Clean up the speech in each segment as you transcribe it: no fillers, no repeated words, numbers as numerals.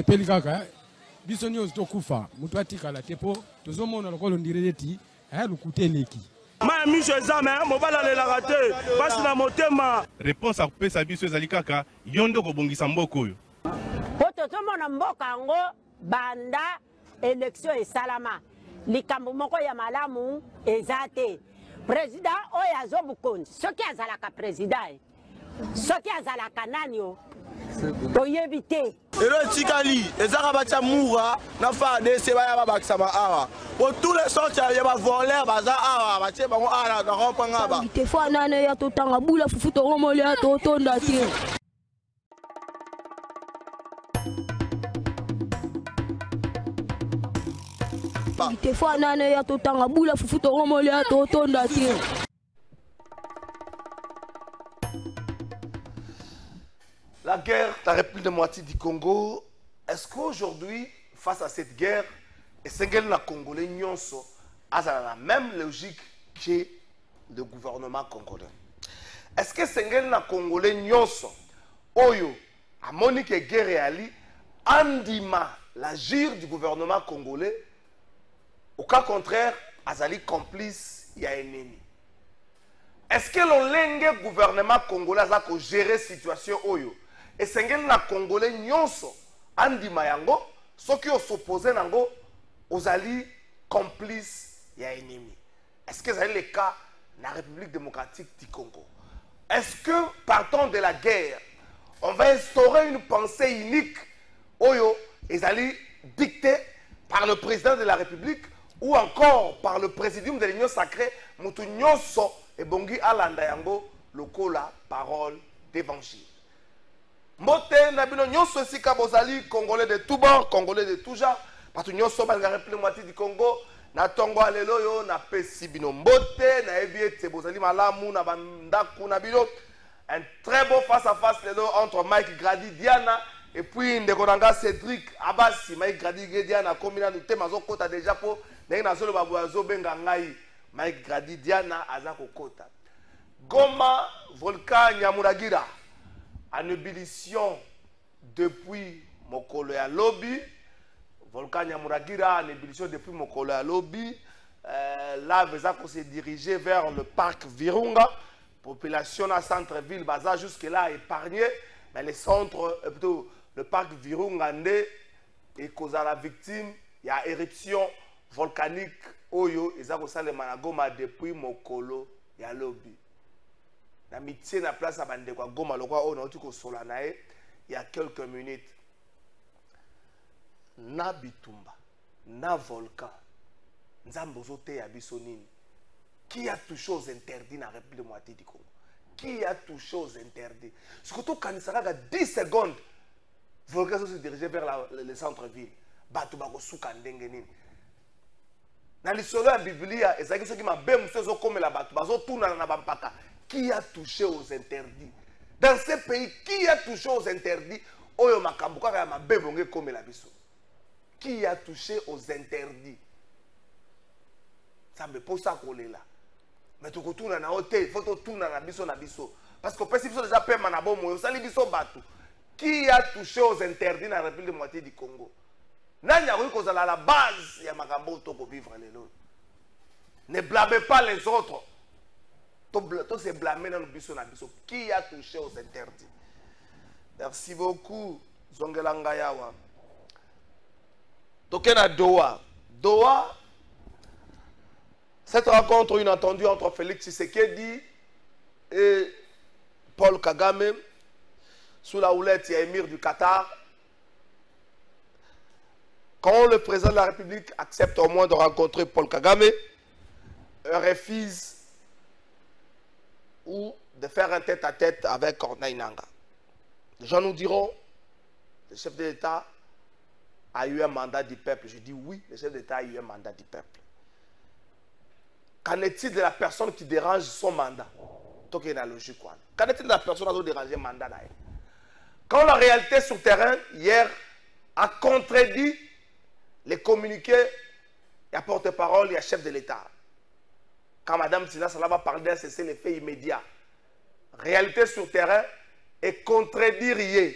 sepeli kaka biso nyonso tokufa mutu atikala tepo tozomona lokolo ndireti lukuteleki ma miso ezame mobala lelaka te basi na motema. Réponse akopesa biso ezali kaka yondo kobongisa mboka oyo po tozomona mboka yango banda élection esalama likambo moko ya malamu eza te. Président oyo azobukonzi soki azalaka président soki azalaka nani o toyebi te. Elo etikali ezaka batia mura na FARDC baya babakisa ba awa pour tous les sortes ya ba voler baza awa batie bango ala na rompanga ba te fo nane ya totanga bula fufu to romole ya totonda te. Te fo nane ya totanga bula fufu to romole ya totonda te. La guerre, la République démocratique du Congo, est-ce qu'aujourd'hui, face à cette guerre, les Congolais nyonso a la même logique que le gouvernement congolais? Est-ce que les Congolais nyonso, oyo, a monique guerre et ali, andima l'agir du gouvernement congolais, au cas contraire, azali complice, il y a un ennemi? Est-ce que le gouvernement congolais a géré la situation oyo? Et c'est les Congolais nyonso andima yango soki s'opposer nango aux alliés complices ya ennemi. Est-ce que c'est le cas de la République démocratique du Congo? Est-ce que partant de la guerre, on va instaurer une pensée unique oyo ezali dictée par le président de la République ou encore par le présidium de l'Union sacrée mutu nyonso ebongi alanda yango lokola parole d'évangile? Moté nabino nyonso sika bozali congolais de tout bord, congolais de tout genre, parce que nyonso ba la République démocratique du Congo na tongo alelo yo na pesi bino mbote na ebiete bozali malamu na bandaku na bino. Un très beau face à face entre Mike Grady Diana et puis Ndekonanga Cédric Abassi. Mike Grady Diana combina nous thème azo kota déjà po ndenge na solo babu azo benga ngai Mike Grady Diana azako kota. Goma volcan Nyamuragira en ébullition depuis Mokolo ya Lobi. Volcan Nyamuragira en ébullition depuis Mokolo ya Lobi. Là, Vezako s'est dirigé vers le parc Virunga. Population à centre-ville, Baza jusque-là épargné. Mais le centre, plutôt le parc Virunga est causé à la victime. Il y a éruption volcanique. Oyo, Ezako Sale Managoma depuis Mokolo ya Lobi. La métier na place à Bandekwa Goma lokwa o na tuko solanae il y a quelques minutes. Na bitumba, na volcan, nzambozote ya bisonini. Qui a touché aux interdits dans la République démocratique du Congo? Qui a touché aux interdits? Surtout quand il sera 10 secondes, volcan se diriger vers le centre-ville. Batu bako suka ndenge nini. Na lisolo ya Biblia, ezaki soki mabe musezo comme la batu bazo tuna na bampaka. Qui a touché aux interdits? Dans ces pays, qui a touché aux interdits? Oyo makambuka ya mabe bonge comme la biso. Qui a touché aux interdits? Ça me pose ça coller là. Mais tu retournes na hôtel, il faut retourner na biso. Parce que si biso déjà paiement na bon moyo, ça li biso batu. Qui a touché aux interdits dans la République démocratique du Congo? Nanya ru ko zala la base ya makambo to ko vivre lelo. Ne blâmez pas les autres. To se blâmer dans biso na biso. Qui a touché aux interdits? Merci beaucoup Zongelanga Yawa. Tokena Doha. Doha. Cette rencontre inattendue entre Félix Tshisekedi et Paul Kagame, sous la houlette émir du Qatar, quand le président de la République accepte au moins de rencontrer Paul Kagame, refuse ou de faire un tête-à-tête avec Corneille Nangaa. Les gens nous diront, le chef de l'État a eu un mandat du peuple. Je dis oui, le chef d'État a eu un mandat du peuple. Qu'en est-il de la personne qui dérange son mandat? Qu'en est-il de la personne qui a dérangé le mandat? Quand la réalité sur le terrain, hier, a contredit les communiqués, il y a porte-parole, il y a chef de l'État. Quand Mme Tina Salava parle d'un cessez-le-feu immédiat, réalité sur le terrain est contredit hier.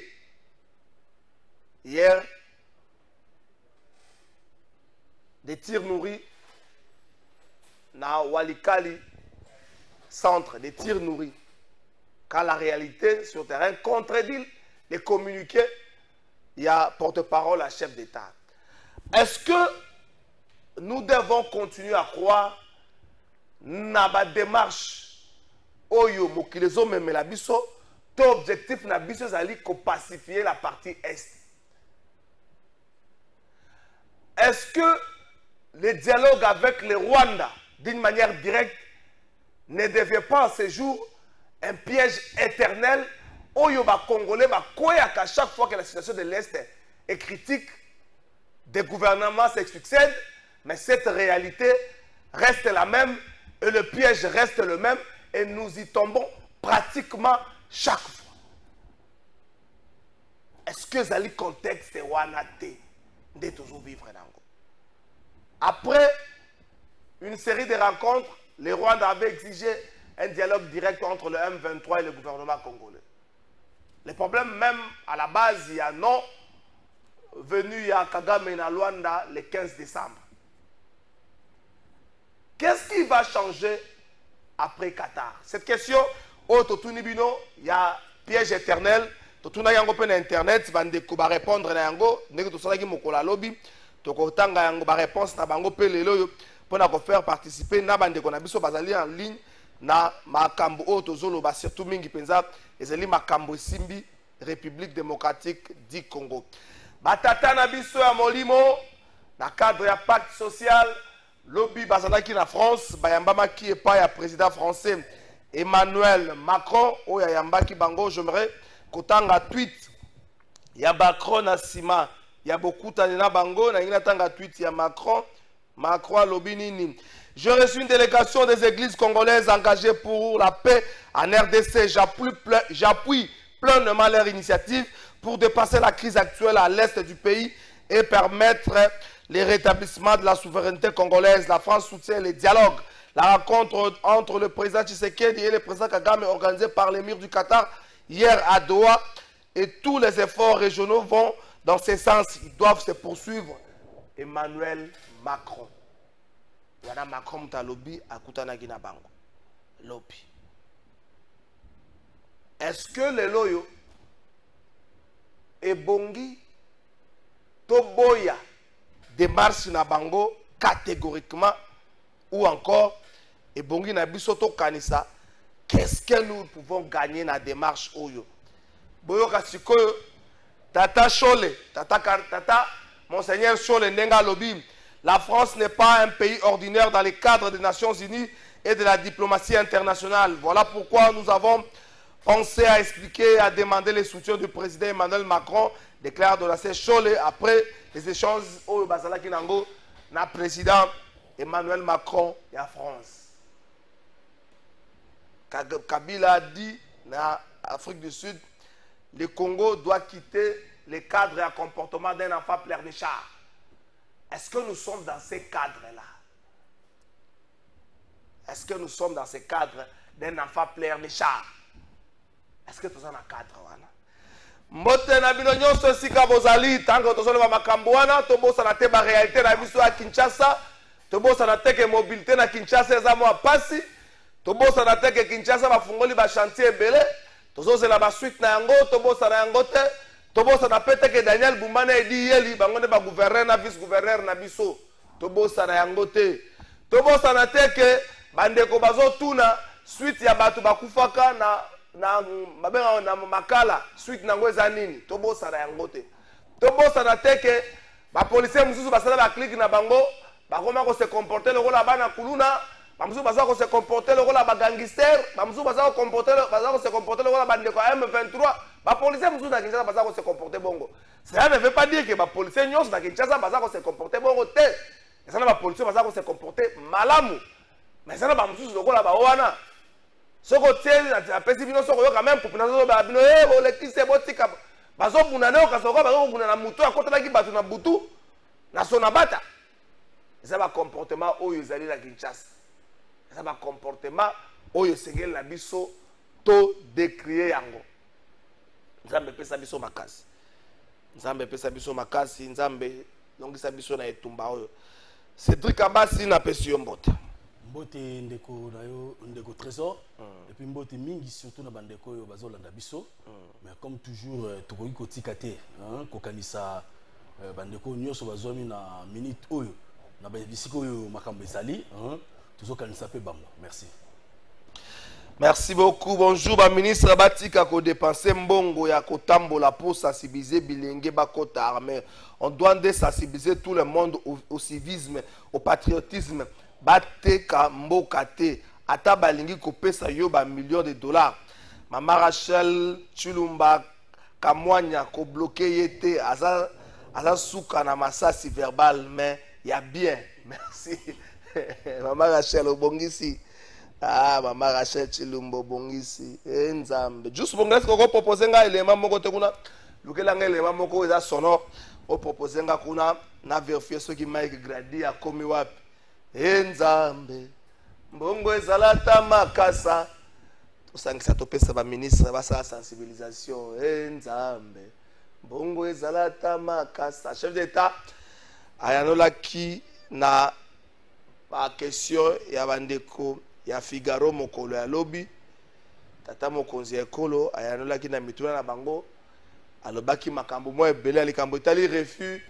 Hier, des tirs nourris na Walikali centre des tirs nourris. Quand la réalité sur terrain contredit les communiqués, il y a porte-parole à chef d'État. Est-ce que nous devons continuer à croire na ba démarche oyo mokilezo memela biso to objectif na biso zali ko pacifier la partie est? Est-ce que le dialogue avec le Rwanda d'une manière directe ne devient pas en ce jour un piège éternel oyo ba Congolais ba koyaka chaque fois que la situation de l'Est est critique, des gouvernements se succèdent, mais cette réalité reste la même et le piège reste le même et nous y tombons pratiquement chaque fois. Est-ce que Zali contexte Wanate de toujours vivre dans? Après une série de rencontres, les Rwandais avaient exigé un dialogue direct entre le M23 et le gouvernement congolais. Le problème même à la base, il y a non venu à Kagame et à Luanda le 15 décembre. Qu'est-ce qui va changer après Qatar? Cette question, au Totunibino, il y a piège éternel. Totuna yango pe na internet, bandeko ba répondre na yango, ndeko tosalaki mokola lobby, tokotanga yango ba réponse na bango pe lelo pour na ko faire participer na bandeko na biso bazali en ligne na makambo o tozolo ba surtout mingi penza ezali makambo simbi République démocratique du Congo. Batata na biso ya molimo na cadre ya pacte social lobby bazalaki na France bayambama ki epa ya président français Emmanuel Macron oya yambaki bango j'aimerais kotanga tweet ya Macron na sima ya bokuta na bango na ngina tanga tweet ya Macron lobby nini. Je reçu une délégation des églises congolaises engagées pour la paix en RDC. J'appuie pleinement leur initiative pour dépasser la crise actuelle à l'est du pays et permettre le rétablissement de la souveraineté congolaise. La France soutient les dialogues. La rencontre entre le président Tshisekedi et le président Kagame organisée par l'émir du Qatar hier à Doha et tous les efforts régionaux vont dans ce sens. Ils doivent se poursuivre. Emmanuel Macron. Yana Macron ta lobby akutana gina bango. Lobby. Est-ce que le loyo et bongi toboya démarche na bango catégoriquement ou encore et bongi na bisoto kanisa? Qu'est-ce que nous pouvons gagner na démarche oyo? Boyoka sikoyo tata Chole, tata Monseigneur Chole ndenga lobby. La France n'est pas un pays ordinaire dans le cadre des Nations Unies et de la diplomatie internationale. Voilà pourquoi nous avons pensé à expliquer et à demander le soutien du président Emmanuel Macron, déclare Donacé Chole après les échanges au Bazalaki Nango, na président Emmanuel Macron et la France. Kabila a dit en Afrique du Sud, le Congo doit quitter le cadre et le comportement d'un enfant pleurnichard. Est-ce que nous sommes dans ces cadres-là? Est-ce que nous sommes dans ces cadres d'un enfant pleurnichard? Est-ce que nous sommes dans un cadre? Mbote na bino nyonso sika bozali tango tozoloba makambo wana tobosa na te ba réalité na biso à Kinshasa, tobosa na te ke mobilité na Kinshasa eza mwa pasi, tobosa na te ke Kinshasa bafungoli ba chantier ebele, tozozela ba suite na yango, tobosa na yango te, tobosa na pete ke Daniel Bumbana edi yeli bango ne ba gouverneur na vice gouverneur na biso, tobosa na yango te, tobosa na te ke bandeko bazo tuna suite ya batu bakufaka na makala suite nango eza nini, tobosa na yango te, tobosa na te ke ba policier mususu basala ba clique na bango bakoma ko se comporter le rola bana kuluna, bamususu basala ko se comporter le rola ba gangster, bamususu basala ko se comporter le rola bandeko M23, ba policier mususu na Kinshasa basala ko se comporter bongo. Cela ne veut pas dire que ba policier nyonso na Kinshasa basala ko se comporter bongo te. Ça na ba policier basala ko se comporter malamu. Mais ça na ba mususu lokola ba wana. Soko tieni na pesi bino soko yo quand même pour nazo ba bino le kise botika bazo bunana ka soko bazo bunana mutu akotala ki batu na butu na sona bata. Ça va comportement oyo ezali la Kinshasa. Ça va comportement oyo sengel na biso to décrier yango. Nzambe pesa biso makasi. Nzambe pesa biso makasi, Nzambe longisa biso na etumba oyo. Cédric Abassi na pesi mbote. Mbote ndeko na yo ndeko trésor et puis mbote mingi surtout na bandeko yo bazolanda biso mais comme toujours tokoki kotika te kokanisa bandeko nyonso bazwami na minute oyo na bisika oyo makambo ezali tozokanisa pe bango. Merci. Merci beaucoup. Bonjour, ba ministre Batika ko dépenser mbongo ya kotambola pour sensibiliser bilenge bakota armée. On doit sensibiliser tout le monde au civisme, au patriotisme. Bateka mboka te ata balingi kopesa yo ba millions de dollars. Mama Rachel Chulumba Kamwanya ko bloqué yete aza suka na masasi verbal mais ya bien. Merci. Mama Rachel obongisi. Ah, Mama Rachel Chilumbo bongisi. Nzambe. Juste bongisi ko proposer nga élément moko te kuna. Lukela nga élément moko eza sonore. O proposer nga kuna na vérifier ce qui Mike Grady a komi wapi. Nzambe. Mbongo ezalata makasa. Tosangisa topesa ba ministre ba sa sensibilisation. Nzambe. Mbongo ezalata makasa. Chef d'État ayanola ki na ba question ya bandeko ya Figaro mokolo ya lobi tata mokonzi ekolo ayanolaki na mituna na bango alobaki makambo mo ebele likambo itali refus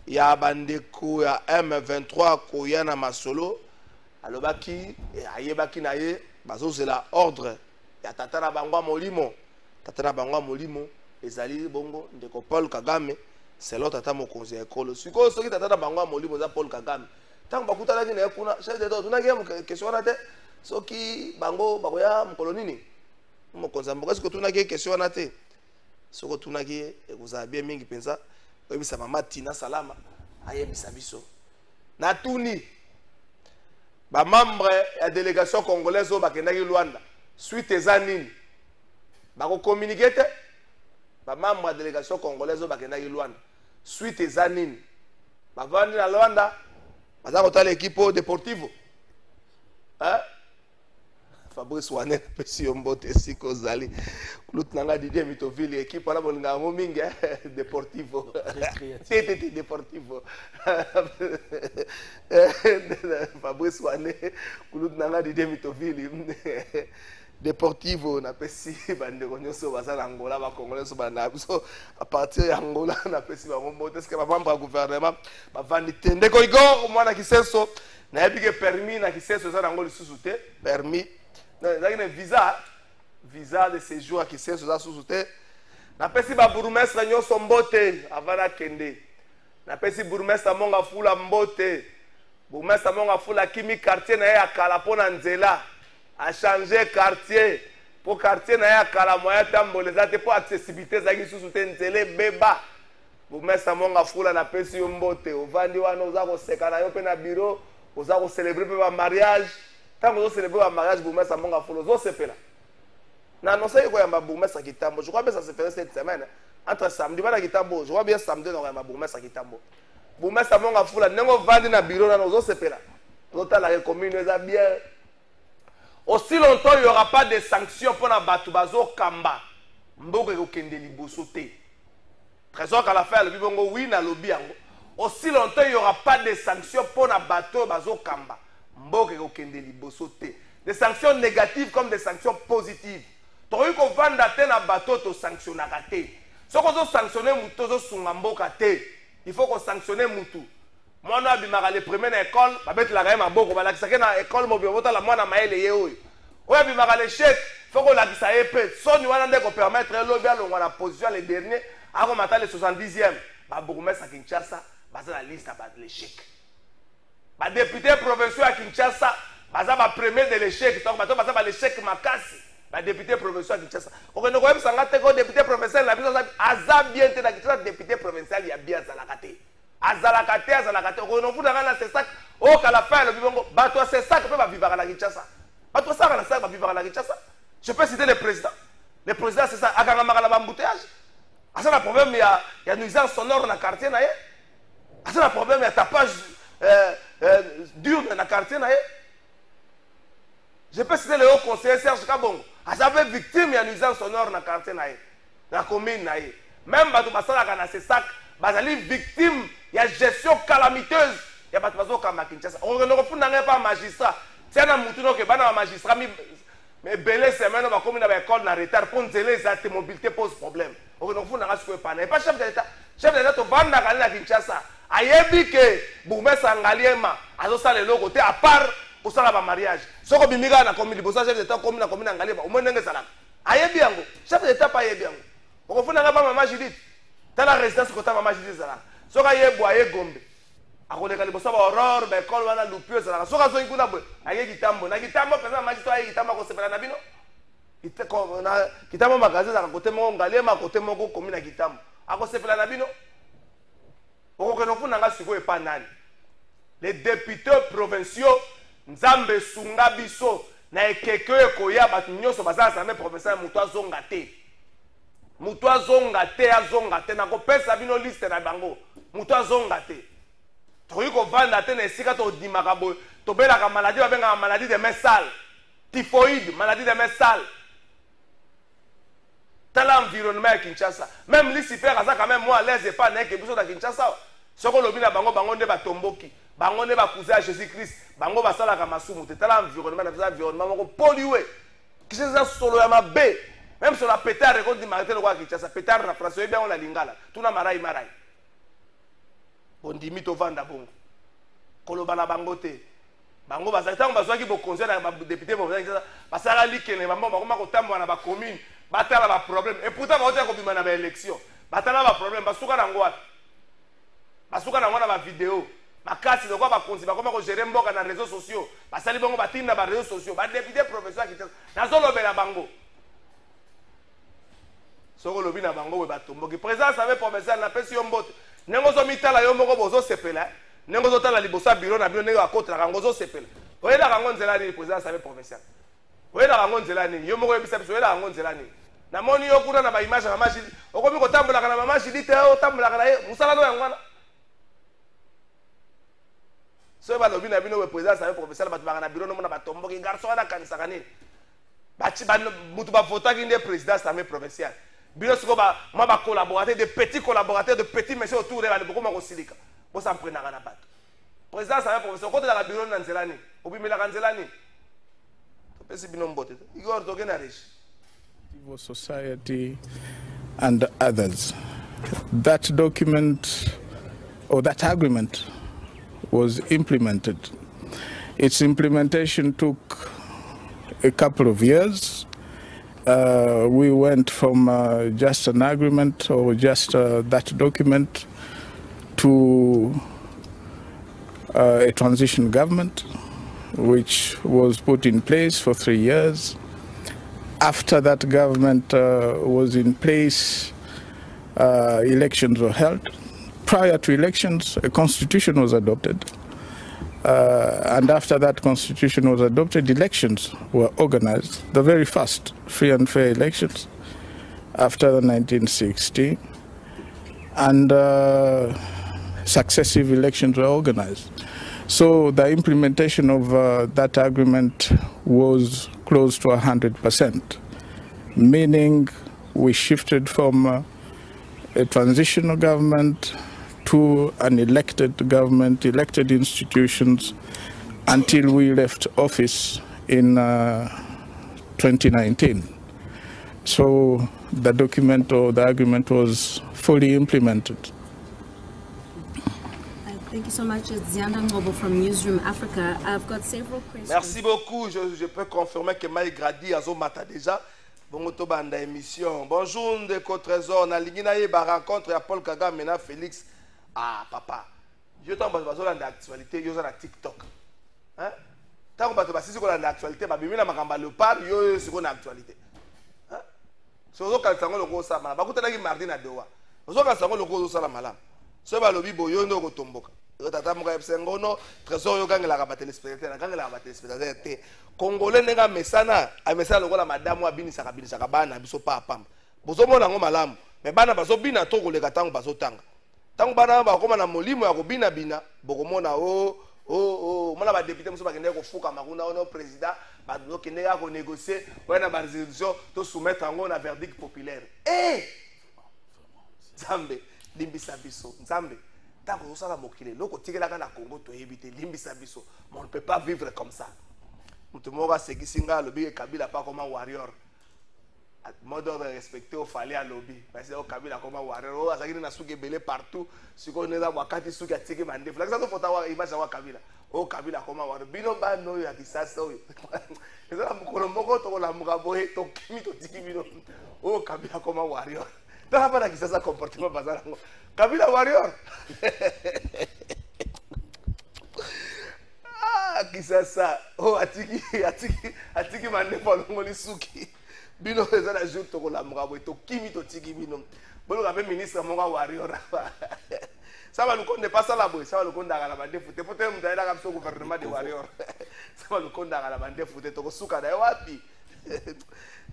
ya bandeko ya M23 koya na masolo alobaki ayebaki na ye bazozela ordre ya tata na bango molimo ezali bongo ndeko Paul Kagame selo tata mokonzi ekolo siko soki tata na bango molimo za Paul Kagame tango bakutanaki na kuna chef d'État tunaki question na te soki bango bakoya mokolo nini mokonza mboka siko tunaki question na te soko tunaki ekozala bien mingi penza oyebisa mama Tina Salama ayebisa biso na tuni ba membre ya délégation congolaise bakendaki Luanda suite eza nini bako communiquer te ba membre ya délégation congolaise bakendaki Luanda suite eza nini bavandi na Luanda baza kotala equipe Deportivo Fabrice Wane pesi mbote siko zali kulut nanga Didier Mitoville équipe wana bolinga mo mingi Deportivo TTT Deportivo Fabrice Wane kulut nanga Didier Mitoville Deportivo na pesi bandeko nyonso baza na Angola ba Congolais so bana biso à partir ya Angola na pesi ba mbote est-ce que ba membre gouvernement ba vandi tende ko Igor mwana kisenso na yebike permis na kisenso za Angola lisusu te permis na visa de séjour à kisenso za susu te na pesi ba bourgmestre nyonso mbote avana kende na pesi bourgmestre monga fula mbote bourgmestre monga fula kimi quartier na ya kala pona nzela a changer quartier pour quartier na ya kala moya tamboleza te pour accessibilité zaki susu te nzele beba bourgmestre monga fula na pesi yo mbote ovandi wana oza ko seka na yo pe na bureau oza ko célébrer pe ba mariage tant que célébrer ba mariage bourgmestre monga fula ozo sepela na non c'est quoi ya bourgmestre Kitambo je crois bien ça se fait cette semaine entre samedi bana Kitambo je crois bien samedi na ya bourgmestre Kitambo bourgmestre monga fula nengo vandi na bureau na ozo sepela tota la commune eza bien. Aussi longtemps il n'y aura pas de sanctions pour la Batubazo Kamba. Mboke kokende liboso te. Trésor qu'à la fin le bibongo oui na lobby ango. Aussi longtemps il n'y aura pas de sanctions pour la Batubazo Kamba. Mboke kokende liboso te. Des sanctions négatives comme des sanctions positives. Toi ko vanda te na bateau to sanctionnaka te. Soko zo sanctionner muto zo sunga mboka te. Il faut qu'on sanctionner mutu. Moi, je suis le premier à l'école, je suis la maboko, je suis à l'école, je suis la mwana maele yeoyo. Oya bimaka le chèque, faut qu'on la dise à épée. Son wana ndeko permettre l'obia la position les derniers, avant matin le 70e. Ba bourgmestre à Kinshasa, baza la liste à l'échec. Ba député provincial à Kinshasa, baza ba premier de l'échec, donc baza ba l'échec makasi. Ba député provincial à Kinshasa. Ok, nous connaissons sangate ko député provincial la biso aza bien te na Kinshasa député provincial ya bien za la kate. Azalakate, on fout dans la sac. Oh, qu'à la fin, le bibongo, bateau c'est ça que peut vivre à la Kinshasa. Bateau ça, la sac va vivre à la Kinshasa. Je peux citer le président. Le président, c'est ça. Akangamara la bambouteillage. Ah, ça, le problème, il y a nuisance sonore dans le quartier. Ah, ça, le problème, il y a tapage dur dans le quartier. Je peux citer le haut conseiller Serge Kabongo. Ah, ça fait victime, il y a nuisance sonore dans le quartier. Dans la commune. Même bateau, ça, c'est ça. Bazali victime, il y a gestion calamiteuse, il y a bato bazokamba Kinshasa okokende kofunda pa magistrat tia na mutu noke bana ba magistrat mais belé semaine ba komi na ba école na retard pour nzela ezate mobilité pose problème okokende kofunda nga sikoyo pana et pas chef d'état to vanda kali na Kinshasa ayebi ke bourgmestre Ngaliema azosala eloko te à part kosala ba mariage soko bimika na komi libosa chef d'état komi na komi na Ngaliema omwe ndenge salaka ayebi yango chef d'état pa ayebi yango okofunda nga pa mama Judith tala résidence kota mama Judith salaka soka yebo aye Gombe akoleka libosa ba Aurore ba école wana lupio salaka soka zo ikuna boy aye kitambo na kitambo pesa magistrat aye kitambo ko sepela na bino kitambo magasin za kote mo Ngaliema kote mo ko komi na kitambo ako sepela na bino okokeno funa nga siko epa nani les députés provinciaux nzambe sunga biso na ekeke ekoya bato nyonso baza assemblée provinciale mutu azonga te na kopesa bino liste na bango mutu azonga te tokoki kovanda te na esika todimaka boye tobelaka maladie babengaka maladie de main sale typhoïde maladie de main sale tala environnement ya Kinshasa même Lucifer aza quand même moi à l'aise epa na eke biso na Kinshasa soko lobi na bango nde batomboki bango nde bakuza Jésus Christ bango basalaka masumu te tala environnement na biso environnement moko pollué Kinshasa solo ya mabe même sur la pétard et contre marité le roi Kinshasa pétard na France bien on la lingala tuna marai bondimi to vanda bongo koloba na bango te bango bazata bazwaki bo conseil na député bo basala likene bango bakoma kotambo na ba commune batala ba problème et pourtant ba hôtel ko bima na ba élection batala ba problème basuka na ngwa na ba vidéo makasi de quoi ba konzi ba koma ko gérer mboka na réseaux sociaux basali bango batinda ba réseaux sociaux ba député professeur Kinshasa na zolo bela bango soko lobi na bango we batomboki président savait provincial na pesi yo mbote nengo zo mitala yo moko bozo sepela nengo zo tala libosa bureau na bino nengo akotla kango zo sepela oyela kango nzela ni président savait provincial oyela kango nzela ni yo moko yebisa biso oyela kango nzela ni na moni yo kuna na ba image na mama Judith okomi kotambola kana mama Judith o tambola kana ye musala no yangwana so ba lobi na bino we président savait provincial batu bana bureau no mona batomboki garçon na kanisa kanini bachi ba mutu ba votaki ndé président savait provincial bino siko ba moi ba collaborateur de petits collaborateurs de petits messieurs autour de la beaucoup ma silika bo sa prena kana bato président savait provincial côté la bureau na nzelani obimela kanzelani to pesi bino mbote igor to gena riche civil society and others. That document or that agreement was implemented. Its implementation took a couple of years. We went from just an agreement or just that document to a transition government, which was put in place for 3 years. After that government was in place, elections were held. Prior to elections, a constitution was adopted. And after that constitution was adopted, elections were organized. The very first free and fair elections after 1960. And successive elections were organized. So the implementation of that agreement was close to 100%, meaning we shifted from a transitional government to an elected government, elected institutions, until we left office in 2019. So the document or the agreement was fully implemented. Thank you so much. It's Zianda Ngobo from Newsroom Africa. I've got several questions. Merci beaucoup. Je peux confirmer que Maï Gradi a mata déjà. Bonjour, banda émission. Bonjour, Ndeko Trésor. Na ligina ba rencontre à Paul Kagame et Félix. Ah, papa. Je t'en bats dans l'actualité. Yo na TikTok. Hein? Tant qu'on bats si c'est dans l'actualité, ba bimina makamba le par yo c'est dans l'actualité. Hein? Sozo kalsango loko sa mala. Ba kutana ki mardi na dowa. Sozo kalsango loko sa la mala. So ba lobi boyo ndo ko tomboka. Tata muka esengono trésor yo gangela ka téléspectateur gangela ka téléspectateur te congolais nenga mesana a mesana lokola madame abinisa ka bana biso pa pamba bozo mona ngo malamu me bana bazo bina to koleka tango bazo tanga tango bana ba koma na molimo ya kobina bina boko mona mona ba député muso ba kende ko fuka makuna ono président ba do kende ka ko négocier wana ba résolution to soumettre ngo na verdict populaire Nzambe limbisa biso Nzambe tant que ça va mokile loko tikelaka na Congo to yebite limbisa biso mais on ne peut pas vivre comme ça mutu moko asekisinga alobi Kabila pas comme un warrior mode d'ordre respecté au fallait à lobby parce que Kabila comme un warrior azaki na suki belé partout siko neza wakati suki atiki mandefu lakini sasa fotawa image wa Kabila Kabila comme un warrior bino ba no ya kisasa oyo ezala mukolo moko to la mugaboye to kimi to tiki bino Kabila comme un warrior tala pas na kisasa comportement bazala Kabila warrior kisasa atiki mandefu alongoli suki bino eza na jour tokola mukabo to kimi to tiki bino bolo ka ministre monga warrior ça va nous connaît pas ça la boy ça va nous connaître la bande foot peut-être m'dai la comme gouvernement de warrior ça va nous connaître la bande foot to suka da wapi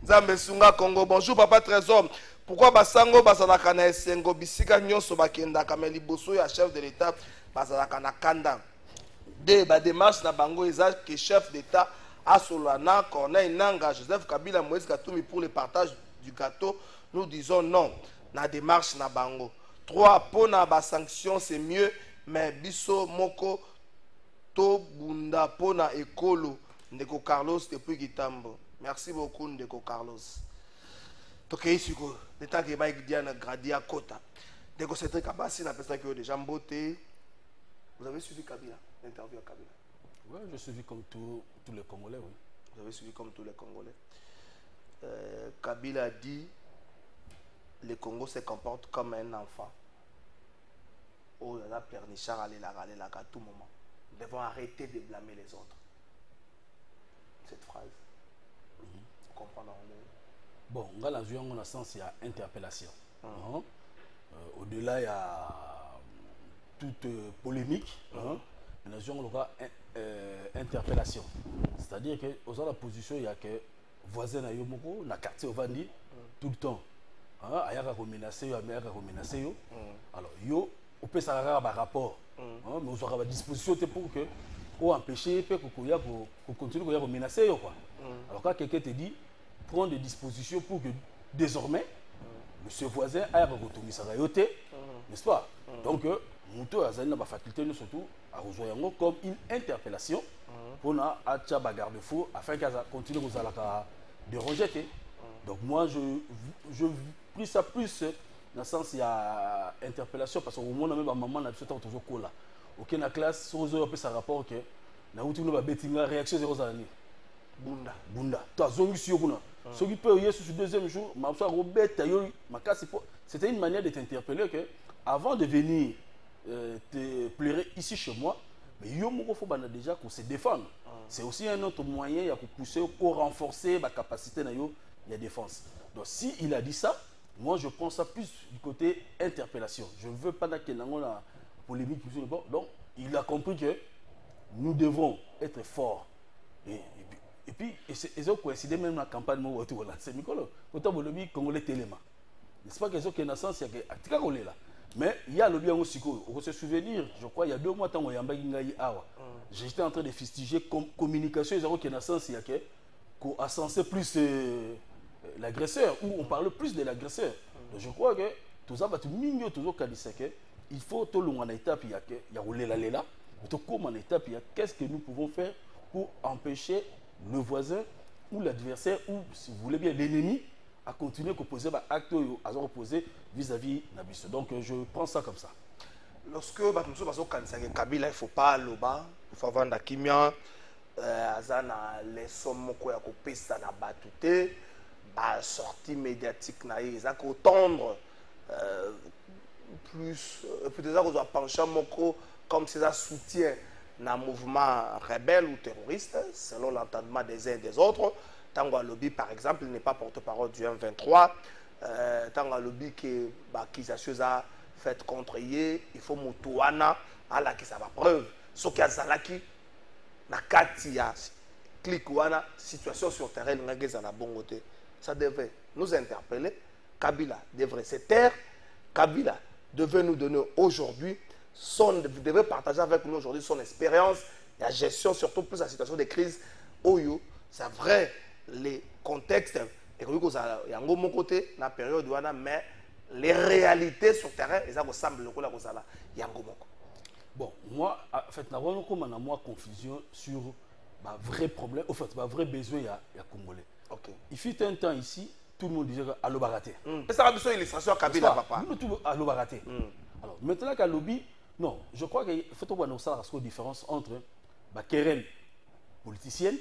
Nzambe sunga Congo bonjour papa trésor pourquoi basango bazalaka na esengo bisika nyonso bakenda kama liboso ya chef de l'état bazalaka na kanda de ba démarche na bango eza que chef d'état Asolana, Corneille Nanga, Joseph Kabila, Moïse Katoumi pour le partage du gâteau, nous disons non. Na démarche na bango. 3. Pona ba sanction c'est mieux, mais biso moko to bunda pona ekolo Ndeko Carlos depuis Kitambo. Merci beaucoup Ndeko Carlos. Tokei siko, l'état que ba Diana Gradia Kota. Ndeko Cédric Abassi na pesa que déjà mboté. Vous avez suivi Kabila, l'interview à Kabila? Oui, je suis comme tous les Congolais, oui. Vous avez suivi comme tous les Congolais. Kabila a dit le Congo se comporte comme un enfant. Oh, il y a la pernichard à tout moment. Nous devons arrêter de blâmer les autres. Cette phrase. Vous comprenez? Bon, dans la vie, on a sens, il y a interpellation. Au-delà, il y a toute polémique. Mais on aura interpellation. C'est-à-dire que aux la position, il y a que voisin à Yomoko, na quartier au Vandi, tout le temps. Il y a un menacé, alors, yo, on peut s'arrêter à rapport. Mais on aura la disposition pour que pour empêcher, pour continuer à menacer. Alors quand quelqu'un te dit, prends des dispositions pour que désormais, monsieur voisin a retourné sa rayoté, n'est-ce pas? Donc, nous avons la faculté surtout à rejoindre comme une interpellation pour nous attirer la garde-fou afin qu'elle continue à déranger. Donc moi je pris ça plus dans le sens il y a interpellation parce qu'au moins même maman n'a toujours là. Ok na classe sur on peut ça rapport que na outil nous va bettinga réaction zéro année. Bunda. Toi zongi sur kuna. Ce qui peut y sur le deuxième jour, ma soeur Robert c'était une manière de t'interpeller que avant de venir te pleurer ici chez moi, mais il faut déjà qu'on se défende. C'est aussi un autre moyen pour pousser, pour renforcer ma capacité de défense. Donc si il a dit ça, moi je prends ça plus du côté interpellation. Je ne veux pas qu'il y ait une polémique. Donc il a compris que nous devons être forts. Et puis, ils ont coïncidé même dans la campagne de c'est Mikolo. Quand on a dit Congolais Téléma. N'est-ce pas qu'ils ont un sens, il y a là. Mais il y a le bien aussi, on peut se souvenir, je crois, il y a 2 mois, j'étais en train de fustiger communication, il y a un sens, il y a qu'on a censé plus l'agresseur, ou on parle plus de l'agresseur. Donc je crois que tout ça va tout mignon, tout ça, il faut tout le monde en étape, il y a roulé la léla, mais tout comme en étape, il y a qu'est-ce que nous pouvons faire pour empêcher le voisin ou l'adversaire, ou si vous voulez bien l'ennemi, à continuer à poser des actes à opposer vis-à-vis Nabiso. Donc je prends ça comme ça. Lorsque Kabila, il ne faut pas le bas, il faut avoir la kimia, les sommes qui sont na batute, la sortie médiatique, ils ont tendre plus, peut-être qu'ils ont penché comme si ça soutient un mouvement rebelle ou terroriste, selon l'entendement des uns et des autres. Tango Lobby, par exemple, il n'est pas porte-parole du M23. Tango Lobby qui l'accusation a faite contre Yé, il faut Moutouana, à la qui ça va preuve. Ce qui a Zalaki, na Katia, Klikouana, situation sur terrain, na bongoté. Ça devait nous interpeller. Kabila devrait se taire. Kabila devait nous donner aujourd'hui, devait partager avec nous aujourd'hui son expérience, la gestion, surtout plus la situation de crise. Oyo, c'est vrai. Les contextes, et que il y a un bon côté, la période où on a, mais les réalités sur terrain et ça ressemble le la kosala yango moko. Bon, moi en fait na vraiment comme na moi confusion sur bah vrai problème, en fait bah vrai besoin ya congolais. OK. Il fut un temps ici, tout le monde disait allo baraté. Et ça a besoin illustration Kabila papa. Tout allo baraté. Alors maintenant qu'à lobby, non, je crois qu'il faut voir une différence entre bah querelle politicienne,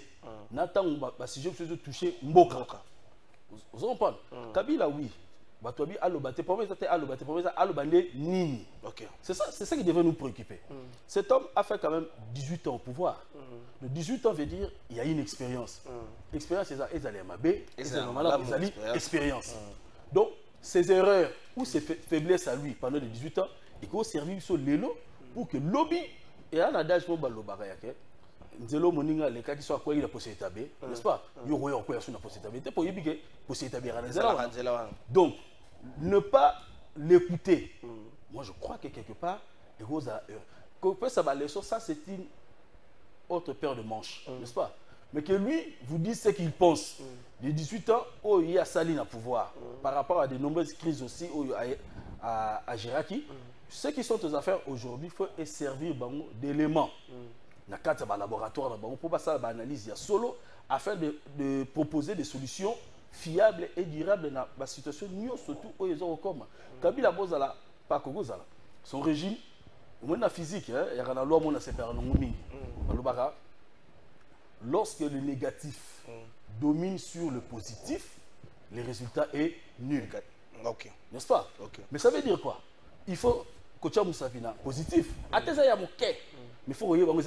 n'attend bah sujet qui se toucher mboka. Vous comprenez? Kabila oui. Batobi alobate promesse alobate promesse alobande nini. OK. C'est ça qui devait nous préoccuper. Cet homme a fait quand même 18 ans au pouvoir. Le 18 ans veut dire il y a une expérience. L'expérience c'est ça ezali mabé, ezali malade, ezali expérience. Donc ces erreurs ou ces faiblesses à lui pendant les 18 ans, il faut servir sur l'élo pour que lobby et un adage mo balobara yake. Nzelo moninga les cas qui soit quoi il a possibilité tabé, n'est-ce pas? Yo yo quoi sur la possibilité pour yebike possibilité tabé. Donc ne pas l'écouter. Moi je crois que quelque part il rose à que ça va leçon ça c'est une autre paire de manches, n'est-ce pas? Mais que lui vous dit ce qu'il pense. Les 18 ans où il y a Saline à pouvoir par rapport à de nombreuses crises aussi à Jiraki, ceux qui sont aux affaires aujourd'hui faut servir d'éléments. Dans le laboratoire, pour passer à l'analyse solo afin de proposer des solutions fiables et durables dans la situation surtout où ils ont comme Kabila Bozala pas Kogozala son régime au moins physique il y a une loi mon séparé lorsque le négatif domine sur le positif le résultat est nul. OK, n'est-ce pas? OK. Mais ça veut dire quoi? Il faut que tu aies Moussafina positif ateza ya moké. Mais il faut que vous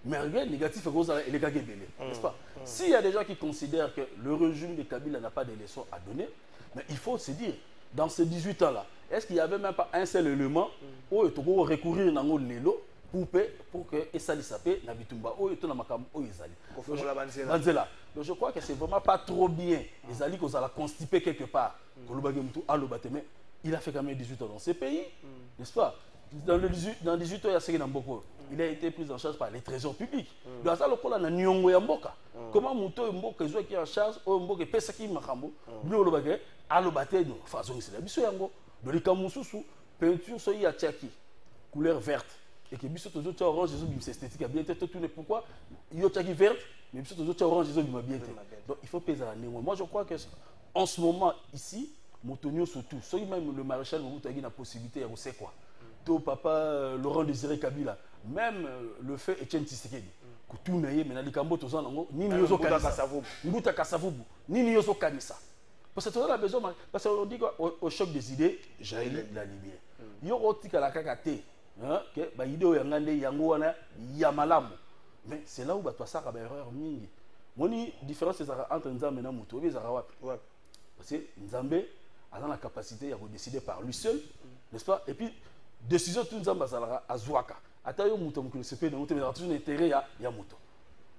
mais regarde, négatif, n'est-ce pas? S'il y a des gens qui considèrent que le régime de Kabila n'a pas de leçons à donner, mais il faut se dire, dans ces 18 ans-là, est-ce qu'il n'y avait même pas un seul élément où il faut recourir à l'élo pour que Essali Sapé, Nabitumba, où il y a Makam, où il donc je crois que c'est vraiment pas trop bien. Essali qu'on a constipé quelque part. Il a fait quand même 18 ans dans ces pays, n'est-ce pas? Dans 18 ans, il a été pris en charge par les trésors publics. Dans ça, le Nyongo Yamboka. Comment Mouto Mboka qui est en charge, ou Mboka Pesaki Makambo, Bleu Alobate, façon c'est la biso Yango, de l'Ikamususu, peinture soya Tchaki, couleur verte. Et que biso toujours orange, c'est esthétique, bien été tout pourquoi il y a Tchaki verte, mais biso toujours orange, c'est bien été. Donc il faut peser à néo. Moi je crois que en ce moment ici, Motonio surtout, soit même le maréchal Mobutu a la possibilité, on sait quoi. Papa Laurent Désiré Kabila, même le fait Etienne Tshisekedi, que tout n'est mais dans Kambo tous en ni Nyozo Kanisa, Mbuta Kasavubu, ni Nyozo Kanisa. Parce que tu as besoin, parce qu'on dit qu'au choc des idées, jaillit la lumière. Yo otika la kakate, que ba idée yangande yangoana yamalamu. Mais c'est là où ba toi ça ka erreur mingi. Moni différence entre Nzambe na Mutu, obezara wapi. Parce que Nzambe a la capacité de décider par lui seul, n'est-ce pas? Et puis décision tout Nzambe azalaka azwaka. Ata yo muto mukilo sepe na muto mais toujours intérêt ya muto.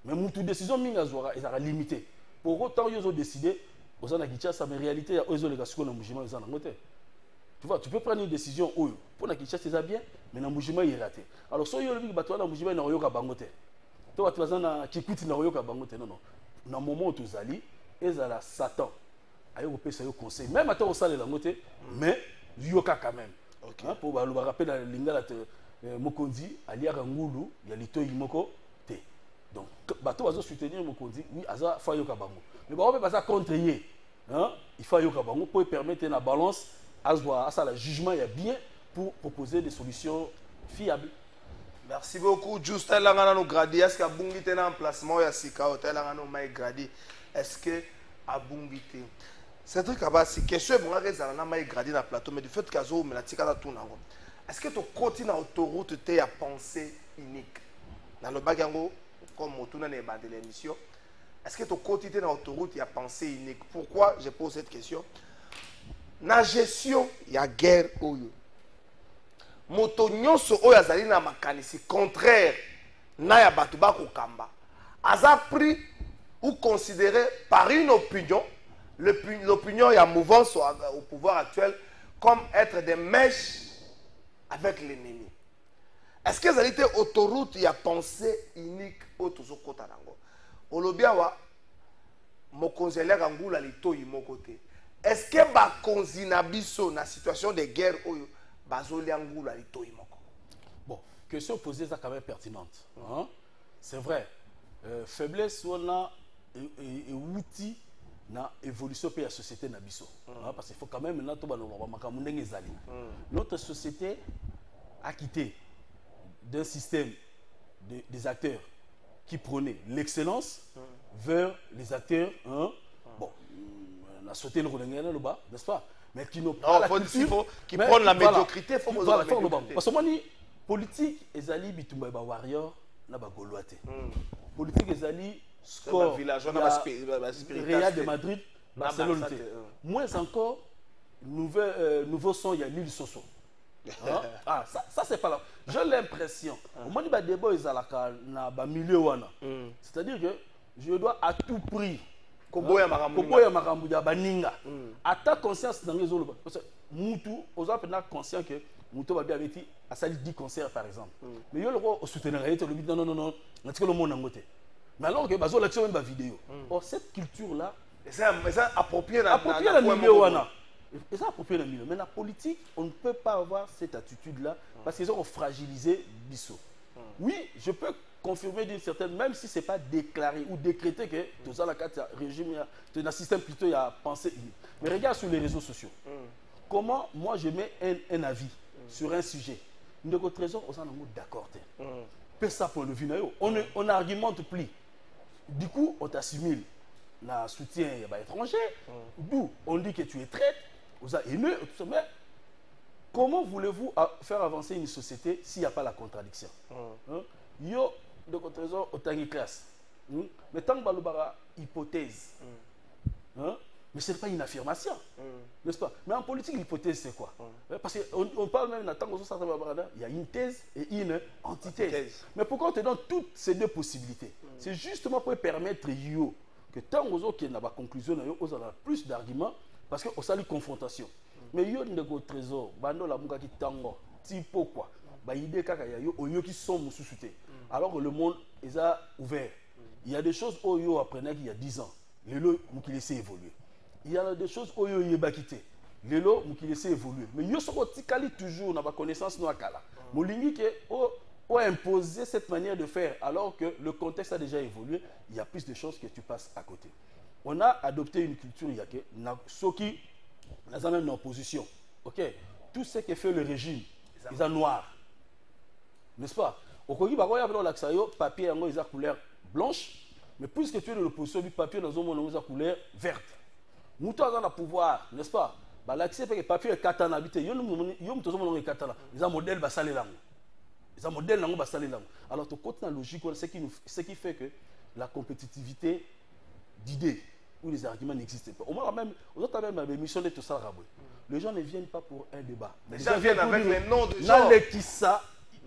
Mais muto décision mingi azwaka ezaka limité. Pour autant yo zo décider aux ana Kinshasa mais réalité ya ozo le kasiko na mujima ezana ngote. Tu vois, tu peux prendre une décision oyo pour na Kinshasa c'est bien mais na mujima il est raté. Alors so yo le biki bato na mujima na yoka bangote. To bato bazana kikuti na yoka bangote non. Na moment où tozali ezala Satan. Ayo pesa yo conseil même ata au sale la ngote mais yoka quand même. Okay. Hein, pour le rappeler dans le lingala Mokonzi, Aliara Ngulu, il y a l'ito Imoko T. Donc, bateau va soutenir Mokonzi, oui, Aza Fayoka Bango. Mais on peut pas ça contre yé. Il faut Yoka Bango pour permettre la balance, à ça le jugement, il y a bien pour proposer des solutions fiables. Merci beaucoup. Juste là, nous gradi. Est-ce que Abungi est en placement? Est-ce que Abungi c'est un truc si question est bonne na mai gradé na plateau mais du fait qu'azo mais la tika tout nango est-ce que ton côté na autoroute tu à pensée unique dans le bagango comme motuna ne ba de l'émission est-ce que ton côté na autoroute à pensée unique? Pourquoi je pose cette question? Na gestion il y a guerre oyo moto nyonso oyo azali na makanisi contraire na ya batu ba ko kamba aza pris ou considéré par une opinion. L'opinion et la mouvance au pouvoir actuel comme être des mèches avec l'ennemi. Est-ce que ça a été autoroute et à pensée unique au Tozo Kotanango? Olobiawa, mon conseiller Angoula lito y mon côté. est-ce que bakonzi na biso na situation de guerre oyo bazolia ngula litoi moko? Bon, question posée ça quand même pertinente. Hein? C'est vrai. Faiblesse on a et outil na évolution de la société na biso. Parce qu'il faut quand même maintenant tout notre société a quitté d'un système des acteurs qui prenaient l'excellence vers les acteurs bon, on a sauté le Roulengana là-bas, n'est-ce pas? Mais qui n'ont pas la culture, qui prennent la médiocrité, parce que moi, politique, ezali bitumba ba warrior na ba goloate. Politique ezali score Real de Madrid, Barcelone. Moins encore, nouveau son, il y a l'île Soso. Ah, ça c'est pas là. J'ai l'impression, au moment où débat ils na milieu wana. C'est-à-dire que je dois à tout prix Koboya makambu ya baninga. Ata conscience dans les autres parce que mutu oza pena conscient que mutu ba bien avec à sali 10 concerts par exemple. Mais yo le roi au soutenir et le non non non, na tiko le monde ngote. Mais alors que bazo l'action même ba vidéo. Or cette culture là, c'est approprié dans le milieu wana. Et ça approprié dans le milieu. Mais la politique, on ne peut pas avoir cette attitude-là parce qu'ils ont fragilisé Bissot. Oui, je peux confirmer d'une certaine, même si ce n'est pas déclaré ou décrété que tout ça, la carte régime, un système plutôt, il y a pensé unique. Mais regarde sur les réseaux sociaux. Comment moi je mets un avis sur un sujet. Nous avons trésor, on s'en d'accord. Ça pour le vinayo. On n'argumente plus. Du coup, on t'assimile. Le soutien étranger. D'où on dit que tu es traite. Vous avez haineux, tout ça. Mais comment voulez-vous faire avancer une société s'il n'y a pas la contradiction? Yo, de trésor, au tangi classe. Mais tant que balubara hypothèse. Mais ce n'est pas une affirmation. N'est-ce pas? Mais en politique, l'hypothèse, c'est quoi? Parce qu'on parle même d'un temps il y a une thèse et une antithèse. Mais pourquoi on te donne toutes ces deux possibilités? C'est justement pour permettre yo que tant qu'il n'y a pas de conclusion, on a plus d'arguments parce qu'on a une confrontation. Mais yo de trésor, bando la muka ki tango, tipo quoi? Bah idée kaka ya yo oyo qui sont sous-souté. Alors que le monde est ouvert. Il y a des choses oyo apprenait qu'il y a 10 ans. Les lots qui laissent évoluer. Il y a des choses oyo yeba quitté. Les lots qui laissent évoluer. Mais yo sont tikali toujours na ba connaissance no akala. Molingi ke o imposer cette manière de faire alors que le contexte a déjà évolué, il y a plus de chances que tu passes à côté. On a adopté une culture yake na soki na même en opposition. OK, tout ce que fait le régime, ils sont noirs. N'est-ce pas? Au Congo, papier ils ont couleur blanche, mais puisque tu es de l'opposition, du papier dans un monde ils ont couleur verte. Nous avons le pouvoir, n'est-ce pas? L'accès que papier est katana habité, ils ont modèle basalé langue. Ils ont modèle langue basalé langue. Alors tu côté la logique, ce qui fait que la compétitivité d'idées où les arguments n'existent pas. Au moins même, aux autres même la mission de tout ça, les gens ne viennent pas pour un débat. Les gens viennent avec les noms de gens.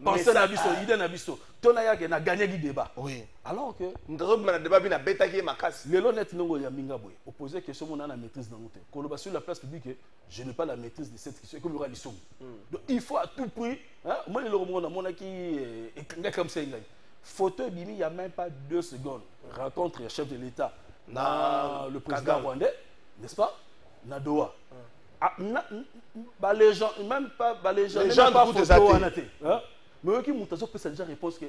Pensez à Nabiso, idée Nabiso. Tonaya qui a gagné le débat. Oui. Alors que. Le débat vient à bétailler ma casse. Le honnête non ya minga boy. Opposé que ce monde a la maîtrise dans l'autre. Quand on va sur la place publique, je n'ai pas la maîtrise de cette question. Comme il y aura les sommes. Donc il faut à tout prix. Moi le monde mon qui est comme ça. Photo bimi il y a même pas 2 secondes. Rencontre le chef de l'État. Le président rwandais, n'est-ce pas? Nadoa. Les gens, même pas les gens, même pas photo. Mais qui m'ont déjà réponse que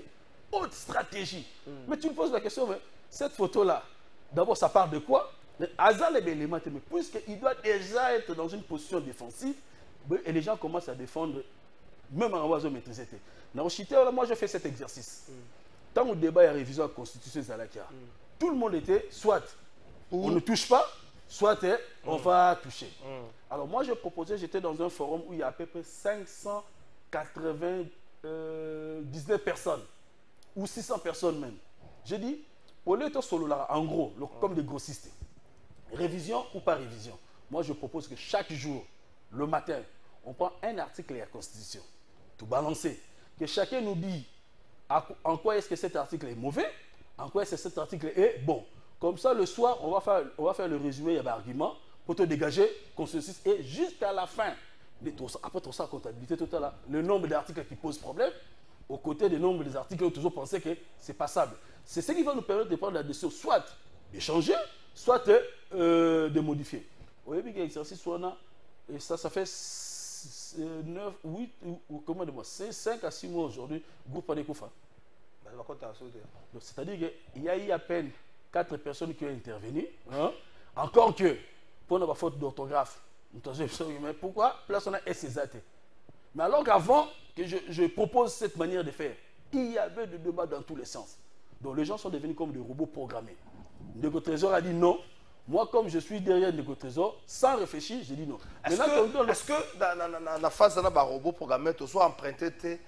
haute stratégie. Mais tu me poses la question, mais cette photo-là, d'abord, ça part de quoi? Hazard les éléments, mais puisqu'il doit déjà être dans une position défensive, et les gens commencent à défendre, même en oiseau maîtrisé. Moi, je fais cet exercice. Tant au débat et à la révision de la Constitution, tout le monde était soit on ne touche pas, soit on va toucher. Alors moi, je proposais, j'étais dans un forum où il y a à peu près 599 personnes, ou 600 personnes même. J'ai dit, au lieu de solo là, en gros, comme des grossistes, révision ou pas révision, moi je propose que chaque jour, le matin, on prend un article de la Constitution, tout balancer, que chacun nous dit en quoi est-ce que cet article est mauvais, en quoi est-ce que cet article est bon. Comme ça, le soir, on va faire le résumé, il y a des arguments pour te dégager consensus et jusqu'à la fin, après tout ça, comptabilité, tout là, le nombre d'articles qui posent problème, aux côtés du nombre des articles où toujours pensé que c'est passable. C'est ce qui va nous permettre de prendre la décision, soit d'échanger, soit de modifier. Oui, mais l'exercice, et ça fait 9, 8, ou comment dire, 5 à 6 mois aujourd'hui, groupe de Koufa. C'est-à-dire qu'il y a eu à peine 4 personnes qui ont intervenu. Hein? Encore que, pour la faute d'orthographe, mais pourquoi place on a SCZT? Mais alors qu'avant que je propose cette manière de faire, il y avait des débats dans tous les sens. Donc les gens sont devenus comme des robots programmés. Ndeko Trésor a dit non. Moi, comme je suis derrière Ndeko Trésor, sans réfléchir, j'ai dit non. Est-ce que dans la phase de la robot programmé, tu sois emprunté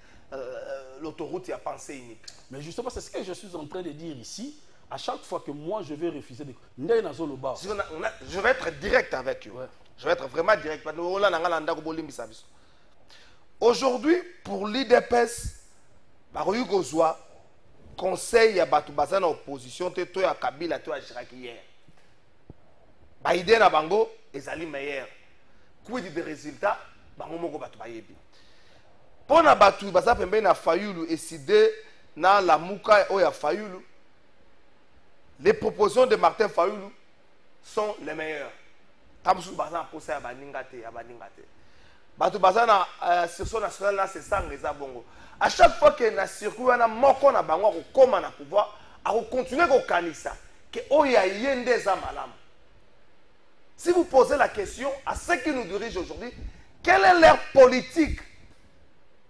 l'autoroute et à pensée unique? Mais justement, c'est ce que je suis en train de dire ici. À chaque fois que moi, je vais refuser de... Je vais être direct avec eux. Ouais. Je vais être vraiment direct. Aujourd'hui, pour l'IDPS, conseil à Batoubazan en opposition, tu es à Kabila, tu es à Chirac hier. Baïdé na bango, ils allaient meilleurs. Quid des résultats, bango moko Batou bayebi. Pour na Batou, basa pembe na Fayulu et sidé na la Mouka ou ya Fayulu. Les propositions de Martin Fayulu sont les meilleures. Tamsou basa posé à baningate, à baningate. Batou basa na sursaut national là c'est ça les abongo. À chaque fois que na circuit na moko na bango ko koma na pouvoir, a continuer ko kanisa que oya yende za malam. Si vous posez la question à ceux qui nous dirigent aujourd'hui, quelle est leur politique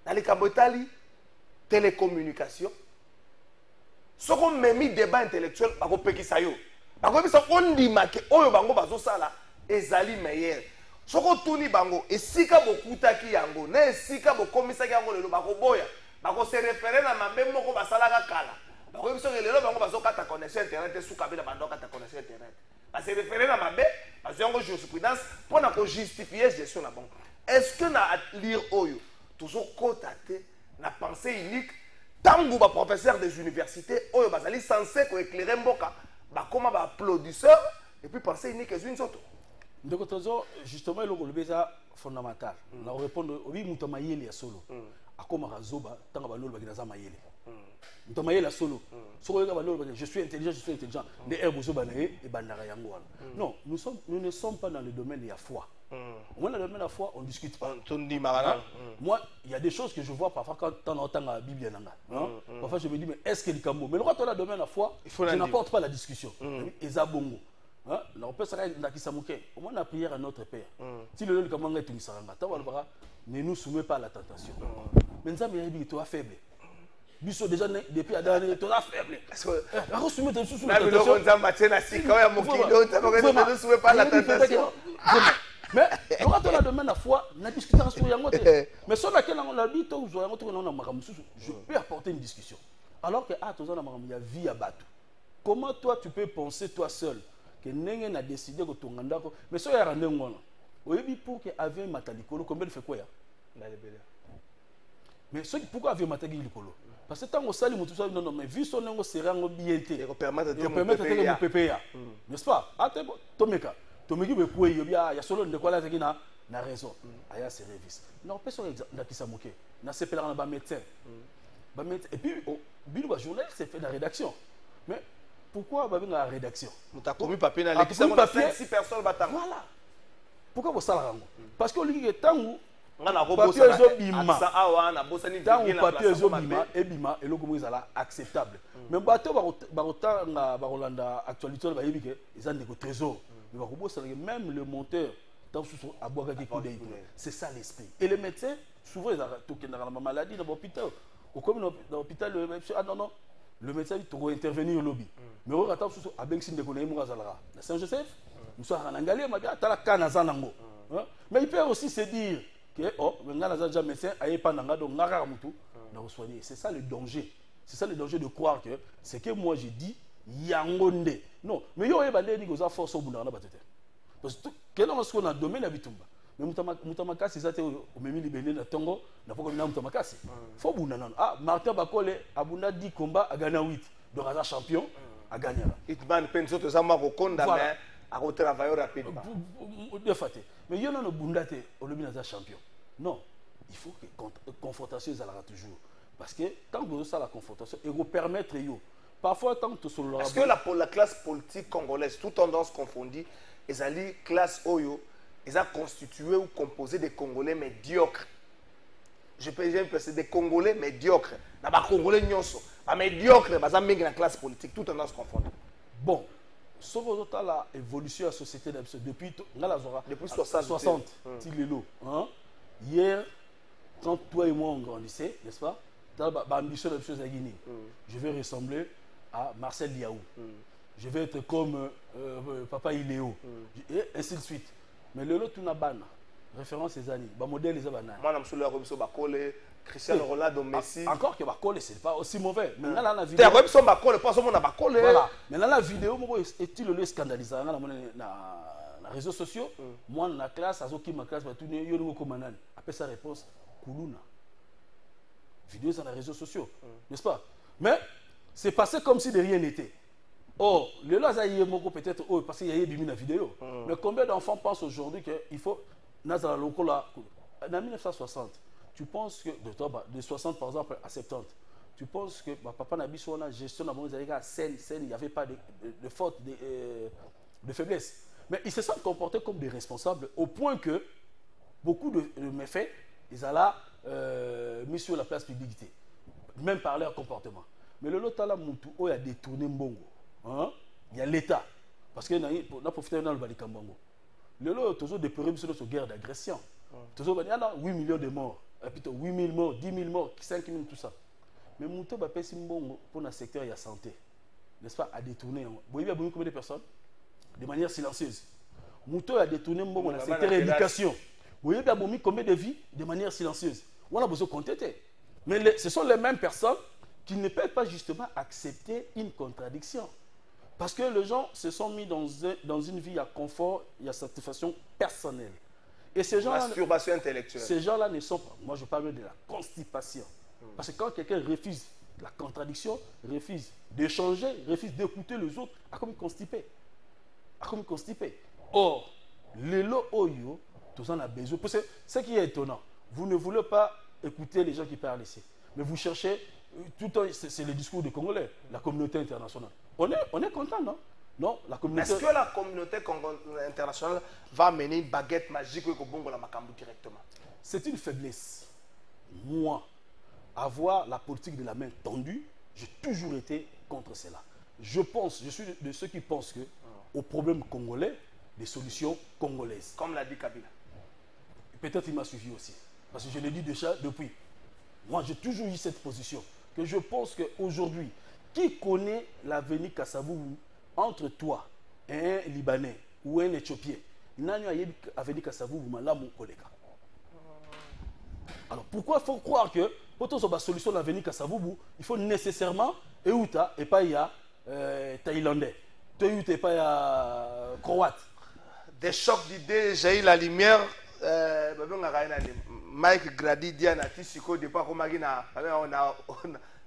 dans les Kambotali, télécommunications? Ce qu'on m'a mis débat intellectuel, on dit on dit que oyo bango bazo sala ezali meilleur. Ce qu'on tourne bango et si ka beaucoup taki yango, ne si ka beaucoup komisa yango le bako boya, bako se référer na mabe moko basala ka kala. Bako biso ke lelo bango bazo kata connexion internet sous kabila bando kata connexion internet. Parce que référer à ma bête, parce que j'ai jurisprudence pour justifier la gestion de la banque. Est-ce que na lire Oyo, toujours cotaté, na pensée unique, tant que professeur des universités, Oyo basali censé éclairer Mboka, comment applaudisseur, et puis pensée unique est une autre. Donc, justement, le béza fondamental. On répond oui, mutama yeli ya solo. Akoma razoba, tant que balolo baginaza mayele. Mutama solo. Je suis intelligent. Non, nous ne sommes pas dans le domaine de la foi. Moi, dans le domaine de la foi, on ne discute pas. Moi, il y a des choses que je vois parfois quand on entend la Bible. Parfois, je me dis, mais est-ce qu'il y a mais quand on a le domaine de la foi, je n'apporte pas la discussion. Et ça, bongo. On peut s'arrêter dans au moins la prière à notre Père. Si le lieu comment est ne nous soumet pas à la tentation. Mais nous avons toi faible. Biso déjà depuis la dernière tu as faible. Parce que on soumet tout sous la tentation. Mais quand on a demandé la foi, on a discuté sur yango. Mais sur laquelle on a dit je peux apporter une discussion. Alors que ah tous on a vie à battre. Comment toi tu peux penser toi seul que Nengen a décidé que ton gandako mais ça y a rendu ngona. Oyebi pour que avait matalikolo combien il fait quoi ya? Mais ce pourquoi avait matalikolo? Parce que tant qu'on sali mutu non non mais vu son ngo serango bienté. Et permettre de PPA. N'est-ce pas? Ate tomeka. Tomeki be kué yobia ya solo ndeko la zekina na raison. Aya service. Non personne na kisamoke. Na sepela na ba médecin. Ba médecin et puis bilu ba journaliste c'est fait la rédaction. Mais pourquoi va venir la rédaction? Tu as commis papier dans l'équipe, 5-6 personnes battant. Voilà. Pourquoi vous salariez? Parce que le temps où papier ebima et le comment ils allaient acceptable. Mais bateau barolanda actualité ils ont des trésors. Mais même le monteur c'est ça l'esprit. Et les médecins souvent ils ont la maladie dans l'hôpital. Au comme dans l'hôpital ah non non. Le médecin dit qu'il intervenir au lobby. Mais on attend surtout avec Sinde Konaïmou Razalra. Saint-Joseph, nous sommes en Angalé, mais il peut aussi se dire que oh, le médecin a pas donc c'est ça le danger. C'est ça le danger de croire que ce que moi j'ai dit, Yangonde. Non, mais il y a des forces au bout de la bataille. Parce que quel est ce qu'on a domaine à Bitumba? Mais Mutamakasi, c'est au même libéré de Tongo, n'a pas comme Mutamakasi. Faut bouna. Ah, Martin Bakole, Abuna 10 combats, a gagné 8. Donc, à champion, a gagné. Itman Penso, tu as marqué condamné à retravailler rapidement. Mais il y a un Bundate, au lobby d'un champion. Non, il faut que la confrontation soit toujours. Parce que tant que vous avez la confrontation, il vous permettre, parfois, tant que tu es sur le. Est-ce que la classe politique congolaise, toute tendance confondue, ezali classe oyo eza constitué ou composé de Congolais médiocres. Je peux dire que c'est des Congolais médiocres. Na ba Congolais nyonso, ba médiocres, baza mingi na classe politique, tout tendance confondue. Bon, sauf autant la évolution de la société depuis 60. Hein? Hier, quand toi et moi on grandissait, n'est-ce pas? L'ambition de la chose à Guinée. Je vais ressembler à Marcel Liaou. Je vais être comme Papa Iléo. Et ainsi de suite. Mais le lot, tout n'a pas. Référence ces années. Le modèle, les abana. Moi, je suis Bakole, Cristiano Ronaldo, Messi. Encore que Bakole, ce n'est pas aussi mauvais. Maintenant, là, la vidéo. Tu as vu Bakole, pas seulement Bakole. Voilà. Maintenant, la vidéo, est-il le scandalisant dans les réseaux sociaux? Moi, dans la classe, à ma classe, je vais tout le après sa réponse, Koulouna. Vidéo sur les réseaux sociaux, n'est-ce pas? Mais c'est passé comme si de rien n'était. Oh, le là, peut-être, parce qu'il y a eu une vidéo. Mais combien d'enfants pensent aujourd'hui qu'il faut. En 1960, tu penses que, de 60 par exemple à 70, tu penses que papa n'a pas la gestion de la scène, il n'y avait pas de faute, de faiblesse. Mais ils se sont comportés comme des responsables au point que beaucoup de méfaits, ils allaient mis sur la place publique, même par leur comportement. Mais le lot là, il a détourné Mbongo. Il y a l'État. Parce qu'il a profité dans le Balikambango. Le lot, toujours déploré sur notre guerre d'agression. Toujours, il y a 8 millions de morts. Plutôt 8 000 morts, 10 000 morts, 5 000, tout ça. Mais Mouto a fait Mbongo pour le secteur de la santé. N'est-ce pas? A détourné. Vous voyez combien de personnes? De manière silencieuse. Mouto a détourné Mbongo dans le secteur de l'éducation. Vous voyez combien de vies de manière silencieuse. On a besoin de contenter. Mais ce sont les mêmes personnes qui ne peuvent pas justement accepter une contradiction. Parce que les gens se sont mis dans une vie à confort et à satisfaction personnelle. Et ces gens-là, masturbation intellectuelle. Ces gens-là ne sont pas. Moi, je parle de la constipation. Parce que quand quelqu'un refuse la contradiction, refuse d'échanger, refuse d'écouter les autres, à comme constipé. Or, les lots oyo, tout en a besoin. Parce que ce qui est étonnant, vous ne voulez pas écouter les gens qui parlent ici. Mais vous cherchez, c'est le discours des Congolais, la communauté internationale. On est content, non? Non, la communauté... Est-ce que la communauté internationale va mener une baguette magique au Bongo la Makambu directement? C'est une faiblesse. Moi, avoir la politique de la main tendue, j'ai toujours été contre cela. Je suis de ceux qui pensent que aux problèmes congolais, des solutions congolaises. Comme l'a dit Kabila. Peut-être il m'a suivi aussi. Parce que je l'ai dit déjà depuis. Moi, j'ai toujours eu cette position. Que je pense qu'aujourd'hui, qui connaît l'avenir Kassavoubou entre toi et un Libanais ou un Éthiopien? Nani a l'avenir Kassavoubou, là, mon collègue. Alors, pourquoi il faut croire que pour trouver la solution de l'avenir Kassavoubou, il faut nécessairement Euta et pas ya Thaïlandais, Euta et pas ya Croate? Des chocs d'idées, j'ai eu la lumière. Mike Grady dit à Natisiko de pas comme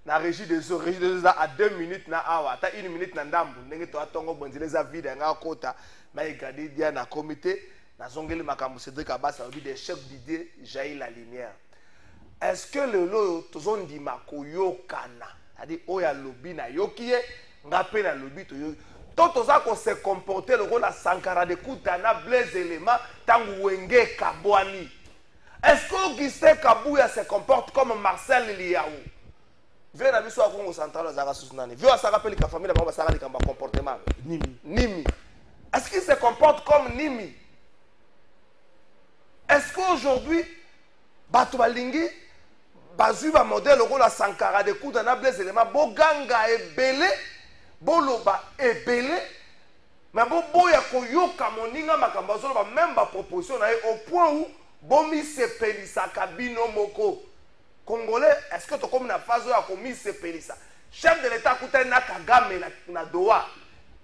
na régie des eaux à 2 minutes na awa ta 1 minute na ndambu ndenge to atongo bonzile za vide nga kota Mike Grady dit na comité na zongeli makambo Cédric Abassa obi des chocs d'idées j'ai la lumière. Est-ce que le lo tozondi makoyokana c'est-à-dire oya lobby na yokie ngape na lobby to Toto ça qu'on s'est comporté le rôle à Sankara de Koutana, Blaise éléments, Tangu Wenge Kabouani. Est-ce que Augustin Kabouya se comporte comme Marcel Liaou? Viens à Bissou à Congo Central aux Arasusnani. Viens à Sarapeli la famille de Sarali comme comportement. Nimi. Est-ce qu'il se comporte comme Nimi? Est-ce qu'aujourd'hui, Batoubalingi, Bazuba modèle le rôle à Sankara de Koutana, Blaise éléments, Boganga et Belé? Boloba ebele mais boya koyoka moninga makambo zoloba même ba proposition na au point où bomi sepelisa kabino moko congolais. Est-ce que to comme na phase ya komi sepelisa chef de l'état kuta na Kagame na Doha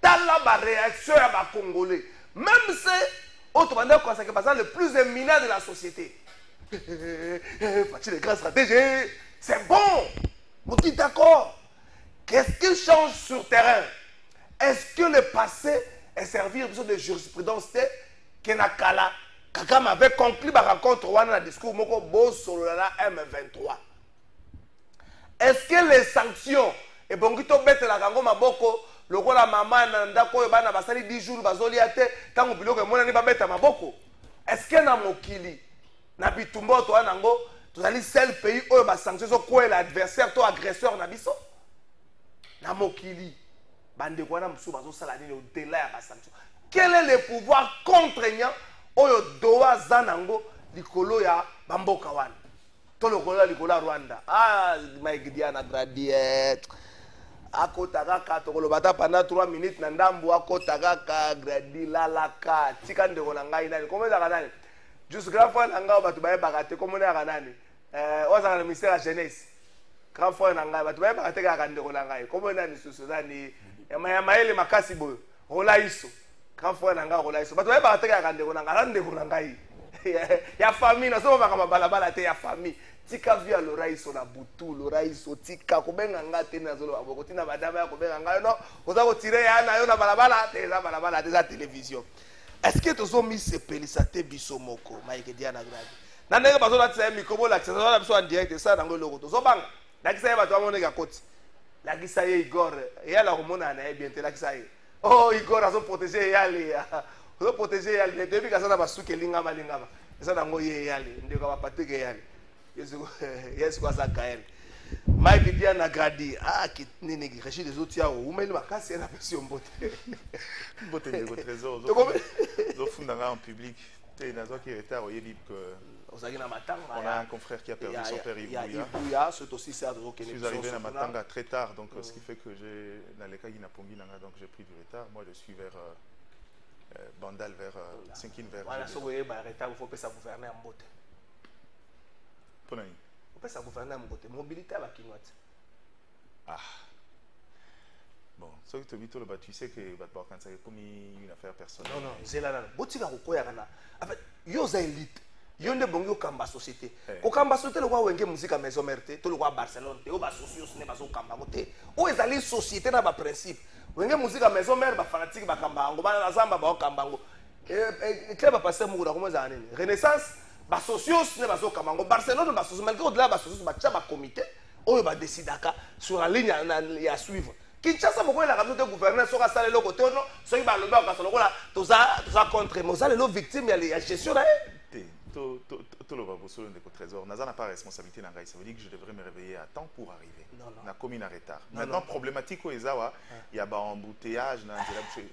tala ba réaction ya ba congolais même c'est autre manière quoi, c'est que le plus éminent de la société Fatih les grands stratégies c'est bon on dit d'accord. Qu'est-ce qui change sur terrain? Est-ce que le passé est servi de jurisprudence que Nakala Kagame avait conclu la rencontre dans le discours Moko Bo sur la M23? Est-ce que les sanctions et Bongito Bete la Gango Maboko lokola mama na ndako oyo bana basali 10 jours bazolia te ntango biloko emonani babeta maboko. Est-ce que na mokili na bitumba to nango tozali seul pays oyo basanction ezokwela adversaire to agresseur na biso na mokili bandeko wana mosusu bazosala nini au-delà ya basanction? Quel est le pouvoir contraignant oyo doa aza nango likolo ya bamboka wana to lokolo ya likolo ya Rwanda? Mike Diana Gradiet akota kaka tokoloba ta pendant 3 minutes na ndambu akota kaka gradi lalaka tika ndeko na ngai nani komeza kanani juste grand frère na ngai batu baye bakate komona kanani ozanga na ministère ya jeunesse grand frère na ngai batu baye bakate kaka ndeko na ngai komona ni susuzani ya maele makasi boyo rola iso grand frère na ngai rola iso batu baye bakate kaka ndeko na ngai ya famille na so bakama balabala te ya famille tika via loraiso na butu loraiso tika kobenga ngate na zolo aboko tina badama ya kobenga ngayo no oza ko tirer ya na yo na balabala te za balabala te za télévision. Est-ce que tozo mi sepelisa te biso moko Mike Diana Gradi na ndenge bazo la tsa mikobo la tsa na biso en direct ça nango loko tozo banga la kisa ba to amone ka koti la kisa ye Igor ya la komona na bien te la kisa ye oh Igor azo protéger yale azo protéger yale depuis ka ça na basuke linga malinga ça nango ye yale ndeko ba patike yale yes quoi ça Kael Mike Diana Gradi nini qui réchit des autres yao ou même makasi na version mbote mbote de trésor zo funda en public té na zo qui retard au yébi que on a un confrère qui a perdu son père Ibouya c'est aussi ça de je suis arrivé à Matanga très tard donc ce qui fait que j'ai dans les cas qui n'a pongi donc j'ai pris du retard. Moi je suis vers Bandal vers 5e vers voilà so voyez ba retard il faut que ça gouverner en mbote. On peut ça gouverner à mon côté. Mobilité à la Kinouate. Bon, ce que tu sais que quand ça est comme une affaire personnelle. Non, c'est là. Botika Rokoyana. En fait, yoza élite. Yonde bongo kamba société. Au kamba société, le roi Wenge musique à maison mère, tout le roi Barcelone, au bas sociaux, ce n'est pas au kamba côté. Où est allé société dans ma principe. Wenge musique à maison mère, fanatique, kamba, on va la zamba, kambango. Et club a passé mon Renaissance. Bas sociaux ne pas au Kamango Barcelone bas sociaux malgré au-delà bas sociaux bacha ba comité oyo ba décidaka sur la ligne à suivre Kinshasa moko la radio de gouverneur soka sala le côté non soki ba loba ka solo la toza contre mozale lo victime ya gestion na to lo ba bosolo de trésor naza na pas responsabilité na ngai ça veut dire que je devrais me réveiller à temps pour arriver na commune en retard maintenant problématique au ezawa il y a ba embouteillage na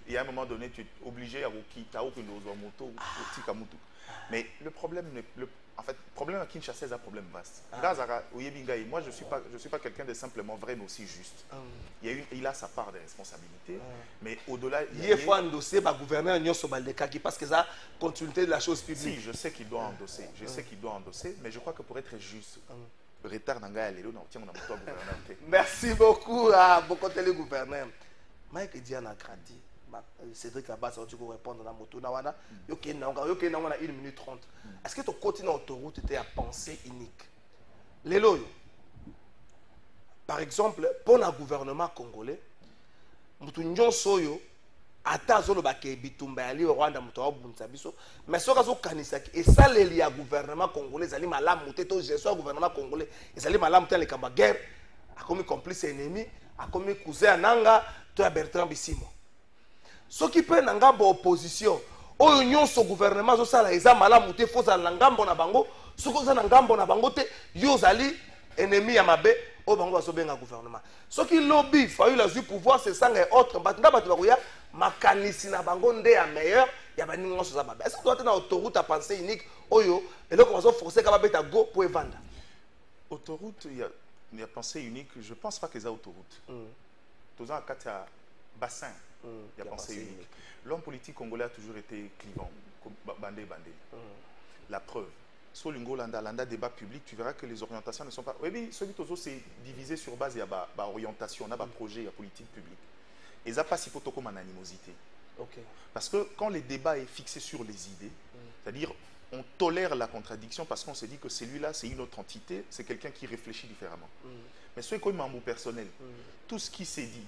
il y a un moment donné tu es obligé à quitter au moto au tika moto. Mais le problème, en fait, le problème à Kinshasa, c'est un problème vaste. Moi, je suis pas quelqu'un de simplement vrai, mais aussi juste. Il a sa part de responsabilité, mais au-delà... Il faut endosser le gouverneur Nyonso Baldekaki parce que ça continuité de la chose publique. Si, je sais qu'il doit endosser. Je sais qu'il doit endosser, mais je crois que pour être juste, retard dans gouverneur. Merci beaucoup à Bokotele gouverneur. Mike Diana Gradi. Cédric Abbas, tu peux répondre à la moto. Ok, on a 1 minute 30. Est-ce que ton continent autoroute était à pensée unique? Lélo, par exemple, pour le gouvernement congolais, Moutounion Soyo, ata zolo bake bitumba ali Rwanda muto bunza biso mais soka zo kanisaki et ça les liens gouvernement congolais zali malamu teto gestion gouvernement congolais ezali malamu tele kamba guerre a commis complice ennemi a commis cousin ananga to ya Bertrand Bisimwa ce qui peut ngambo opposition oyo nyonso gouvernement zo sala eza malamu te foza na ngambo na bango soko za na ngambo na bango te yo zali ennemi ya mabe o bango bazo benga gouvernement ce qui lobby fayu la pouvoir c'est ça et autres batunda batu bakoya makanisi na bango nde ya meilleur ya baningo so za mabe est-ce que doit être na autoroute à pensée unique oyo et donc on va forcer ka beta go pour vendre autoroute il y a pensée unique je pense pas que ça autoroute tous en cas ya bassin il y a pensée unique l'homme politique congolais a toujours été clivant bandé la preuve sur l'Ingolanda débat public, tu verras que les orientations ne sont pas... Oui, celui qui c'est divisé sur base, il y a orientation, il y a projet, il y a politique publique. Et ça passe comme en animosité. Parce que quand le débat est fixé sur les idées, c'est-à-dire on tolère la contradiction parce qu'on se dit que celui-là, c'est une autre entité, c'est quelqu'un qui réfléchit différemment. Mais ce qui est un mot personnel, tout ce qui s'est dit,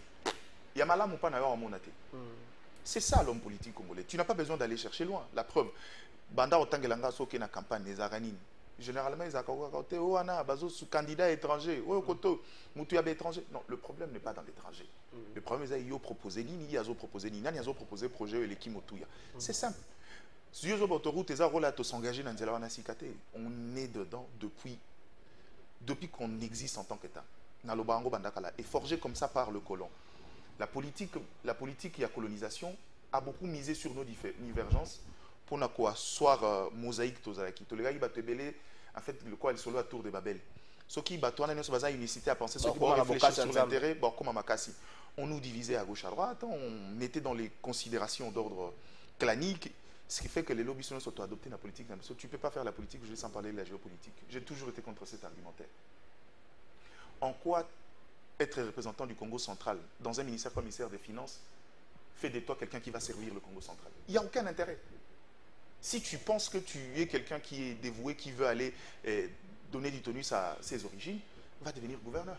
il y a malam ou pas d'ailleurs en monaté. C'est ça l'homme politique congolais. Tu n'as pas besoin d'aller chercher loin. La preuve, Banda Otangelanga Soke na campagne des Aranines. généralement ils ont sous candidat étranger. Non, le problème n'est pas dans l'étranger. Le problème c'est qu'ils ont proposé ils ont proposé ils ont proposé projet l'équipe Motuya. C'est simple. Si vous autoroute s'engager dans on est dedans depuis qu'on existe en tant qu'État. Et forgé comme ça par le colon. La politique et la colonisation a beaucoup misé sur nos divergences pour asseoir mosaïque tozalaki. En fait, le quoi, elle solo à tour de Babel. Ce qui a une unicité à penser, ce qui va réfléchir sur l'intérêt, on nous divisait à gauche à droite, on était dans les considérations d'ordre clanique, ce qui fait que les lobbies sont adoptés dans la politique. Tu ne peux pas faire la politique sans parler de la géopolitique. J'ai toujours été contre cet argumentaire. En quoi être représentant du Congo central dans un ministère comme le ministère des Finances fait de toi quelqu'un qui va servir le Congo central? Il n'y a aucun intérêt. Si tu penses que tu es quelqu'un qui est dévoué, qui veut aller donner du tonus à ses origines, va devenir gouverneur.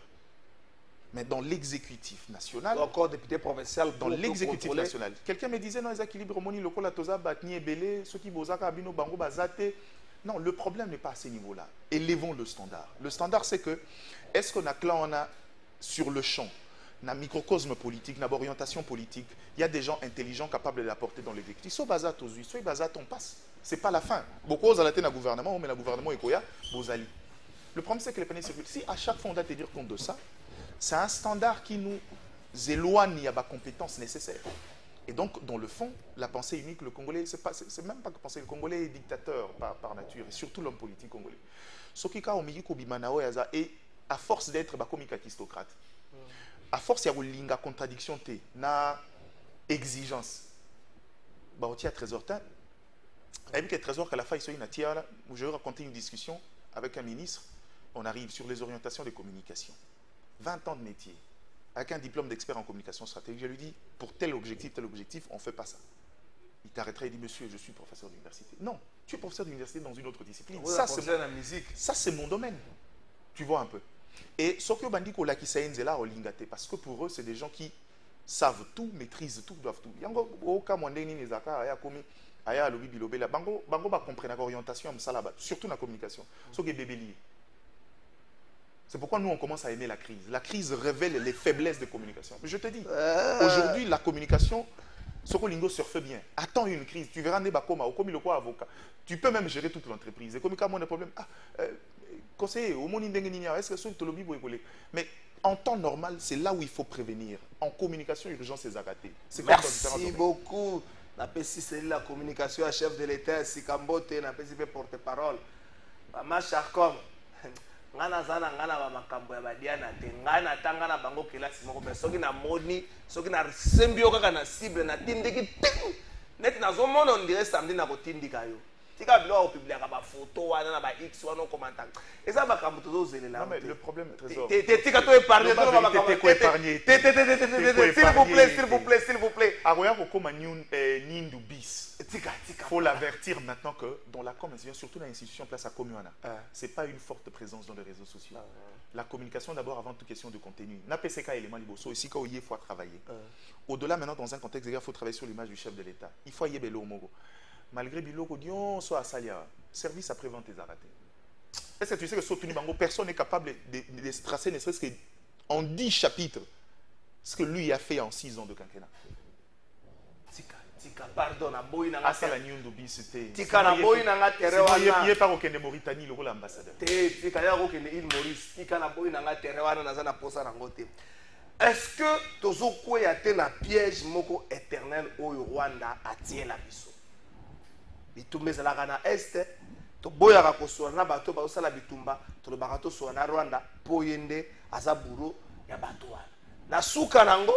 Mais dans l'exécutif national... Encore député provincial. Dans l'exécutif national. Quelqu'un me disait, non, les équilibres moni locaux, la toza, batni et belé, ceux qui bozaka, abino, bango, bazate. Non, le problème n'est pas à ce niveau-là. Élevons le standard. Le standard, c'est que, est-ce qu'on a là, on a sur le champ, dans le microcosme politique, dans l'orientation politique, il y a des gens intelligents capables de l'apporter dans l'exécutif. Soit bazat aux huit, soit bazat on passe. Ce n'est pas la fin. Beaucoup ont été dans le gouvernement, mais le gouvernement est quoi? Bozali. Le problème, c'est que les panneaux circulent. Si à chaque fois on doit tenir compte de ça, c'est un standard qui nous éloigne à la compétence nécessaire. Et donc, dans le fond, la pensée unique, le Congolais, c'est même pas que penser, le Congolais est dictateur par nature, et surtout l'homme politique congolais. Ce qui est et à force d'être comme aristocrate, à force il y a une contradiction, une exigence. Il y a trésor. Il y a trésor qu'à la fin, je vais raconter une discussion avec un ministre. On arrive sur les orientations des communications. 20 ans de métier, avec un diplôme d'expert en communication stratégique. Je lui dis, pour tel objectif, on ne fait pas ça. Il t'arrêterait et dit, monsieur, je suis professeur d'université. Non, tu es professeur d'université dans une autre discipline. Ça, c'est la musique. Ça, c'est mon domaine. Tu vois un peu. Et ce que Bandi Kola qui s'est là au Lingate, parce que pour eux, c'est des gens qui savent tout, maîtrisent tout, doivent tout. Yango, au cas où aya lobi bilobela bango ba comprendre l'orientation surtout dans la communication. Ce qui est bébé lié. C'est pourquoi nous, on commence à aimer la crise. La crise révèle les faiblesses de communication. Mais je te dis, aujourd'hui, la communication, ce que Lingo surfe bien. Attends une crise, tu verras Nebakoma, ou comme il est avocat. Tu peux même gérer toute l'entreprise. Et comme il y a un problème, conseiller, au monde est-ce que c'est le lobby pour mais en temps normal, c'est là où il faut prévenir. En communication, urgence est raté. Merci beaucoup. C'est la communication à chef de l'État, Sikambote, na porte-parole. Maman Charcom. Ngana zana ngana ba makambo ya badiana te ngana tanga na bango kelasi moko pe soki na moni soki na sembio kaka na cible na tindiki net na zo mona on dirait samedi na kotindika yo tika bilo au publier ba photo wana na ba x wana commentaire et ça makambo to zelela. Non mais le problème trésor tika to épargner to ba makambo épargner s'il vous plaît aroya ko koma nindu bis. Il faut l'avertir maintenant que dans la communication, surtout dans l'institution place à Commuana, ce n'est pas une forte présence dans les réseaux sociaux. La communication d'abord avant toute question de contenu. N'a pas ces éléments liboso, ici quand il faut travailler. Au-delà maintenant dans un contexte, il faut travailler sur l'image du chef de l'État. Il faut y aller au Mogo. Malgré Biloko Dion, soit à Salia, service après-vente est arrêté. Est-ce que tu sais que sur Tunibango, personne n'est capable de tracer ne serait-ce qu'en 10 chapitres ce que lui a fait en 6 ans de quinquennat? Pardon, na boy na ngata la nyundo bisite. Tika na boy na ngata rewana. Il est pas au Kenya Mauritanie le rôle ambassadeur. Tika ya au Kenya île Maurice. Tika na boy na ngata rewana na zana posa na ngote. Est-ce que tozo kwa ya te na piège moko éternel au Rwanda atie la biso? Bitumba za la kana est to boya ka kosola na bato ba osala bitumba to le barato so na Rwanda poyende azaburo ya bato wana. Na suka nango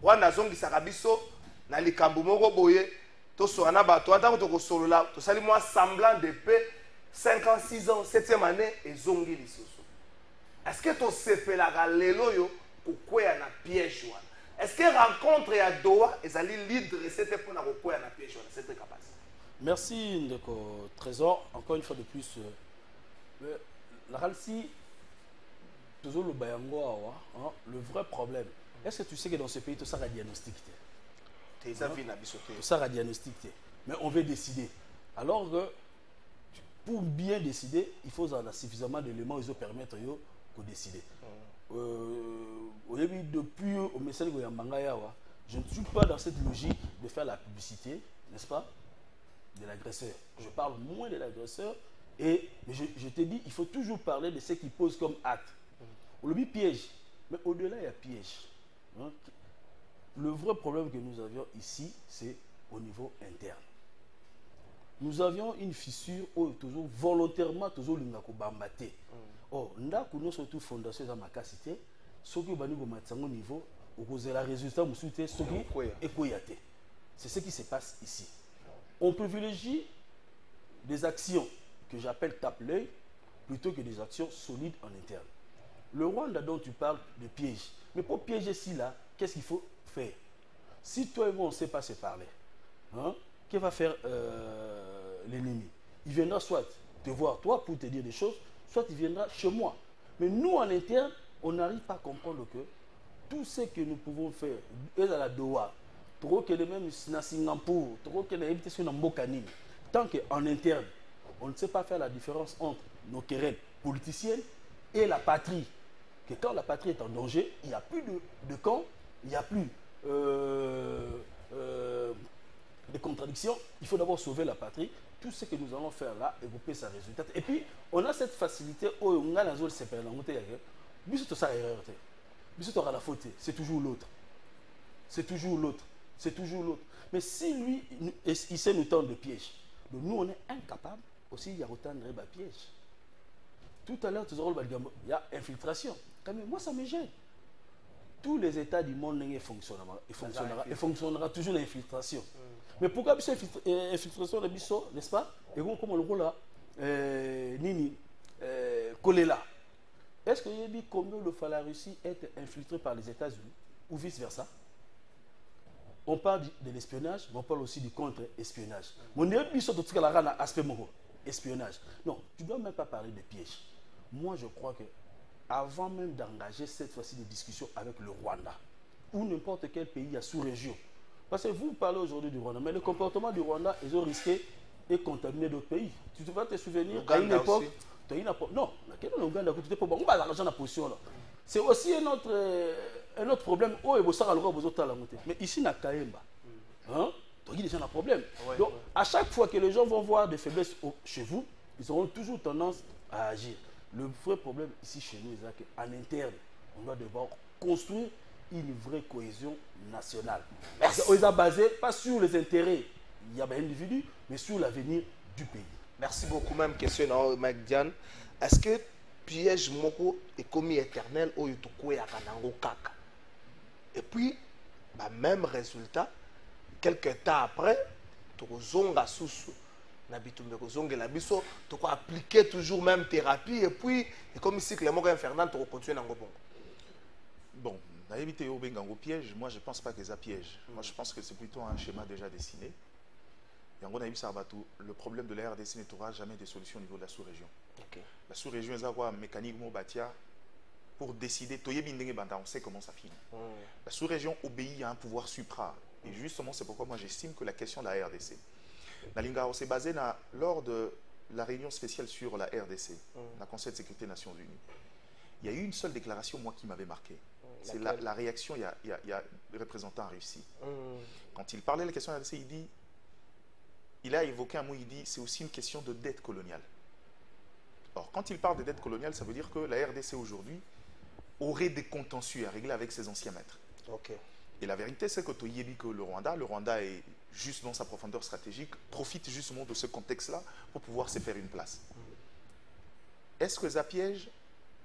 Rwanda zongisa ka biso na likambo moko boye to so na bato ata to ko solola to sali moi semblant de paix 5 ans 6 ans 7e année et zongi lisusu. Est-ce que to sepela lelo yo kokwea na piège wana? Est-ce que rencontre ya Doha ezali leader c'était pour na kokwea na piège wana? C'est très capable. Merci Ndeko Trésor encore une fois de plus la Ralsi toujours le bayango le vrai problème. Est-ce que tu sais que dans ce pays tout ça a diagnostic? Ça diagnostic. Mais on veut décider. Alors que pour bien décider, il faut avoir suffisamment d'éléments qui permettent de décider. Depuis au message de Yambangayawa, je ne suis pas dans cette logique de faire la publicité, n'est-ce pas, de l'agresseur. Je parle moins de l'agresseur et je te dis, il faut toujours parler de ce qui pose comme acte. On le dit piège, mais au-delà, il y a piège. Hein? Le vrai problème que nous avions ici, c'est au niveau interne. Nous avions une fissure où toujours volontairement toujours l'ingako bambate. Oh, ndako nous surtout fondation dans ma capacité, ce qui va nous au niveau, au la résultat nous soutient ce qui est koyate. C'est ce qui se passe ici. On privilégie des actions que j'appelle tape-l'œil plutôt que des actions solides en interne. Le Rwanda dont tu parles de piège, mais pour piéger ici là, qu'est-ce qu'il faut faire? Si toi et moi on ne sait pas se parler, hein, qu'est-ce va faire l'ennemi? Il viendra soit te voir toi pour te dire des choses, soit il viendra chez moi. Mais nous en interne, on n'arrive pas à comprendre que tout ce que nous pouvons faire, et à la Doha, trop que les mêmes na Singapour, trop que les mêmes sur Mbokanine, tant qu'en interne, on ne sait pas faire la différence entre nos querelles politiciennes et la patrie. Que quand la patrie est en danger, il n'y a plus de camp, il n'y a plus de contradictions. Il faut d'abord sauver la patrie. Tout ce que nous allons faire là, et vous payez sa résultat. Et puis, on a cette facilité où on a la zone séparée. C'est toujours l'autre. C'est toujours l'autre. C'est toujours l'autre. Mais si lui, il sait nous tendre de piège, donc nous, on est incapables aussi de tendre des pièges. Tout à l'heure, il y a infiltration. Mais moi, ça me gêne. Tous les États du monde fonctionnera toujours l'infiltration. Mais pourquoi cette infiltration de Bissot, n'est-ce pas? Et comme on le voit là, Kolela. Est-ce que vous dit combien la Russie est infiltrée par les États-Unis ou vice-versa? On parle de l'espionnage, mais on parle aussi du contre-espionnage. Mon Bissot, tout ce qu'il a aspect espionnage. Non, tu ne dois même pas parler de piège. Moi, je crois que avant même d'engager cette fois-ci des discussions avec le Rwanda ou n'importe quel pays à sous-région, parce que vous parlez aujourd'hui du Rwanda, mais le comportement du Rwanda, ils ont risqué et contaminé d'autres pays. Tu vas te souvenir à une époque, non, c'est aussi un autre problème. Mais ici, na Kaemba, hein, il y a déjà un problème. Donc, à chaque fois que les gens vont voir des faiblesses chez vous, ils auront toujours tendance à agir. Le vrai problème ici chez nous, c'est qu'en interne, on doit devoir construire une vraie cohésion nationale. On est basé pas sur les intérêts il y a des individus, mais sur l'avenir du pays. Merci beaucoup. Même question, Mike Diane. Est-ce que piège moko est commis éternel ou kaka? Et puis, bah, même résultat, quelques temps après, tu as sous tu peux appliquer toujours même thérapie et puis comme ici Clément Fernand tu continues dans le bon na éviter au bengango piège. Moi je pense pas que ça piège. Moi je pense que c'est plutôt un schéma déjà dessiné. Et en gros le problème de la RDC ne trouvera jamais de solution au niveau de la sous-région. La sous-région est avoir mécaniquement bâtia pour décider on sait comment ça finit. La sous-région obéit à un pouvoir supra et justement c'est pourquoi moi j'estime que la question de la RDC Nalinga, on s'est basé lors de la réunion spéciale sur la RDC, la Conseil de sécurité des Nations Unies. Il y a eu une seule déclaration, moi, qui m'avait marqué. C'est la réaction, il y a le représentant Russie. Quand il parlait de la question de la RDC, il a évoqué un mot, il dit c'est aussi une question de dette coloniale. Or, quand il parle de dette coloniale, ça veut dire que la RDC aujourd'hui aurait des contentieux à régler avec ses anciens maîtres. Et la vérité, c'est que le Rwanda est juste dans sa profondeur stratégique, profite justement de ce contexte-là pour pouvoir se faire une place. Est-ce que ça piège?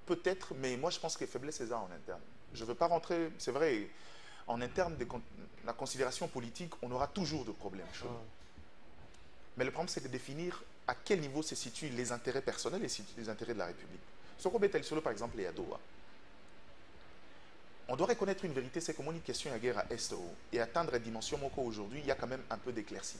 Peut-être, mais moi je pense que faiblesse c'est ça en interne. Je ne veux pas rentrer, c'est vrai, en interne de la considération politique, on aura toujours de problèmes. Mais le problème, c'est de définir à quel niveau se situent les intérêts personnels et les intérêts de la République. Sur Robert Solo, par exemple, et à Doha. On doit reconnaître une vérité, c'est que mon question à guerre à Est et atteindre la dimension Moko aujourd'hui, il y a quand même un peu d'éclaircie.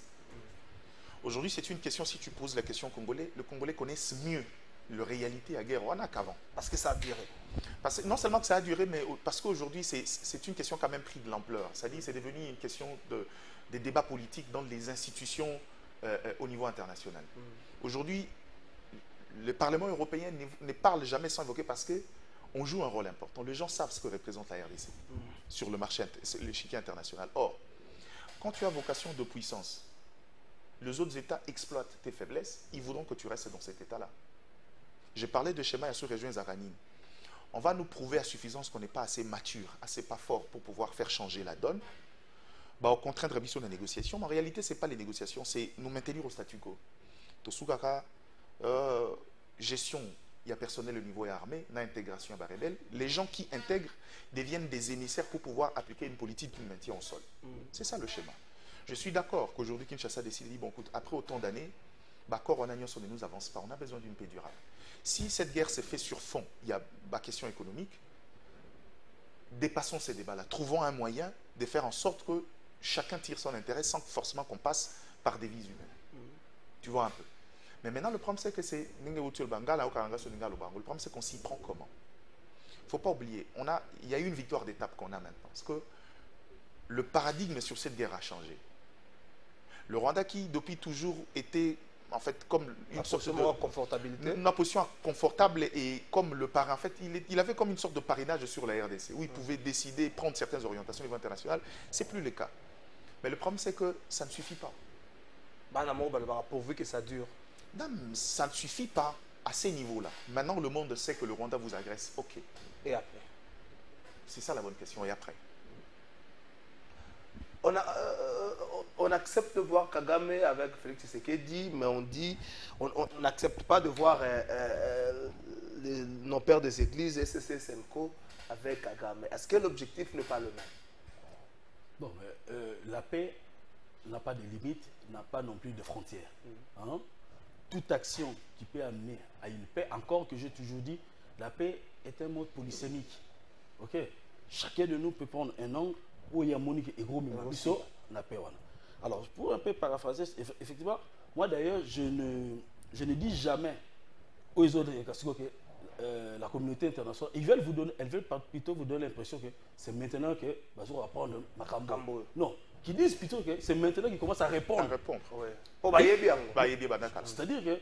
Aujourd'hui, c'est une question, si tu poses la question au Congolais, le Congolais connaissent mieux la réalité à guerre qu'avant. Parce que ça a duré. Non seulement que ça a duré, mais parce qu'aujourd'hui, c'est une question quand même pris de l'ampleur. C'est-à-dire c'est devenu une question des débats politiques dans les institutions au niveau international. Aujourd'hui, le Parlement européen ne parle jamais sans évoquer parce qu'on joue un rôle important. Les gens savent ce que représente la RDC sur le marché, l'échiquier international. Or, quand tu as vocation de puissance, les autres États exploitent tes faiblesses, ils voudront que tu restes dans cet État-là. J'ai parlé de schéma sur région Zaranine. On va nous prouver à suffisance qu'on n'est pas assez mature, assez pas fort pour pouvoir faire changer la donne. Bah, au contraire, de la négociation, mais en réalité, ce n'est pas les négociations, c'est nous maintenir au statu quo. Tosugara, gestion, il y a personnel au niveau armé, il y a intégration à rebelle. Les gens qui intègrent deviennent des émissaires pour pouvoir appliquer une politique qui maintient au sol. C'est ça le schéma. Je suis d'accord qu'aujourd'hui, Kinshasa décide, dit, bon, écoute, après autant d'années, bah, on a ne nous avance pas, on a besoin d'une paix durable. Si cette guerre se fait sur fond, il y a la question économique, dépassons ces débats-là, trouvons un moyen de faire en sorte que chacun tire son intérêt sans forcément qu'on passe par des vies humaines. Tu vois un peu. Mais maintenant, le problème, c'est que c'est... Le problème, c'est qu'on s'y prend comment? Il ne faut pas oublier, il y a eu une victoire d'étape qu'on a maintenant. Parce que le paradigme sur cette guerre a changé. Le Rwanda qui, depuis toujours, était en fait comme une sorte de confortabilité. Une position confortable et comme le parrain. En fait, il avait comme une sorte de parrainage sur la RDC, où il pouvait décider, prendre certaines orientations au niveau international. Ce n'est plus le cas. Mais le problème, c'est que ça ne suffit pas. Pourvu que ça dure. Non, ça ne suffit pas à ces niveaux-là. Maintenant, le monde sait que le Rwanda vous agresse. OK. Et après? C'est ça la bonne question. Et après? On accepte de voir Kagame avec Félix Tshisekedi, mais on n'accepte pas de voir nos pères des églises, SSC, Senko, avec Kagame. Est-ce que l'objectif n'est pas le même? Bon, mais, la paix n'a pas de limites, n'a pas non plus de frontières. Hein? Toute action qui peut amener à une paix, encore que j'ai toujours dit, la paix est un mode polysémique. Ok? Chacun de nous peut prendre un angle où il y a Monique et Gros Mimabiso, la paix. Alors, pour un peu paraphraser, effectivement, moi d'ailleurs, je ne dis jamais aux autres que la communauté internationale, elles veulent plutôt vous donner l'impression que c'est maintenant que Bazo va prendre Makambo. Non, qui disent plutôt que c'est maintenant qu'ils commencent à répondre. C'est-à-dire que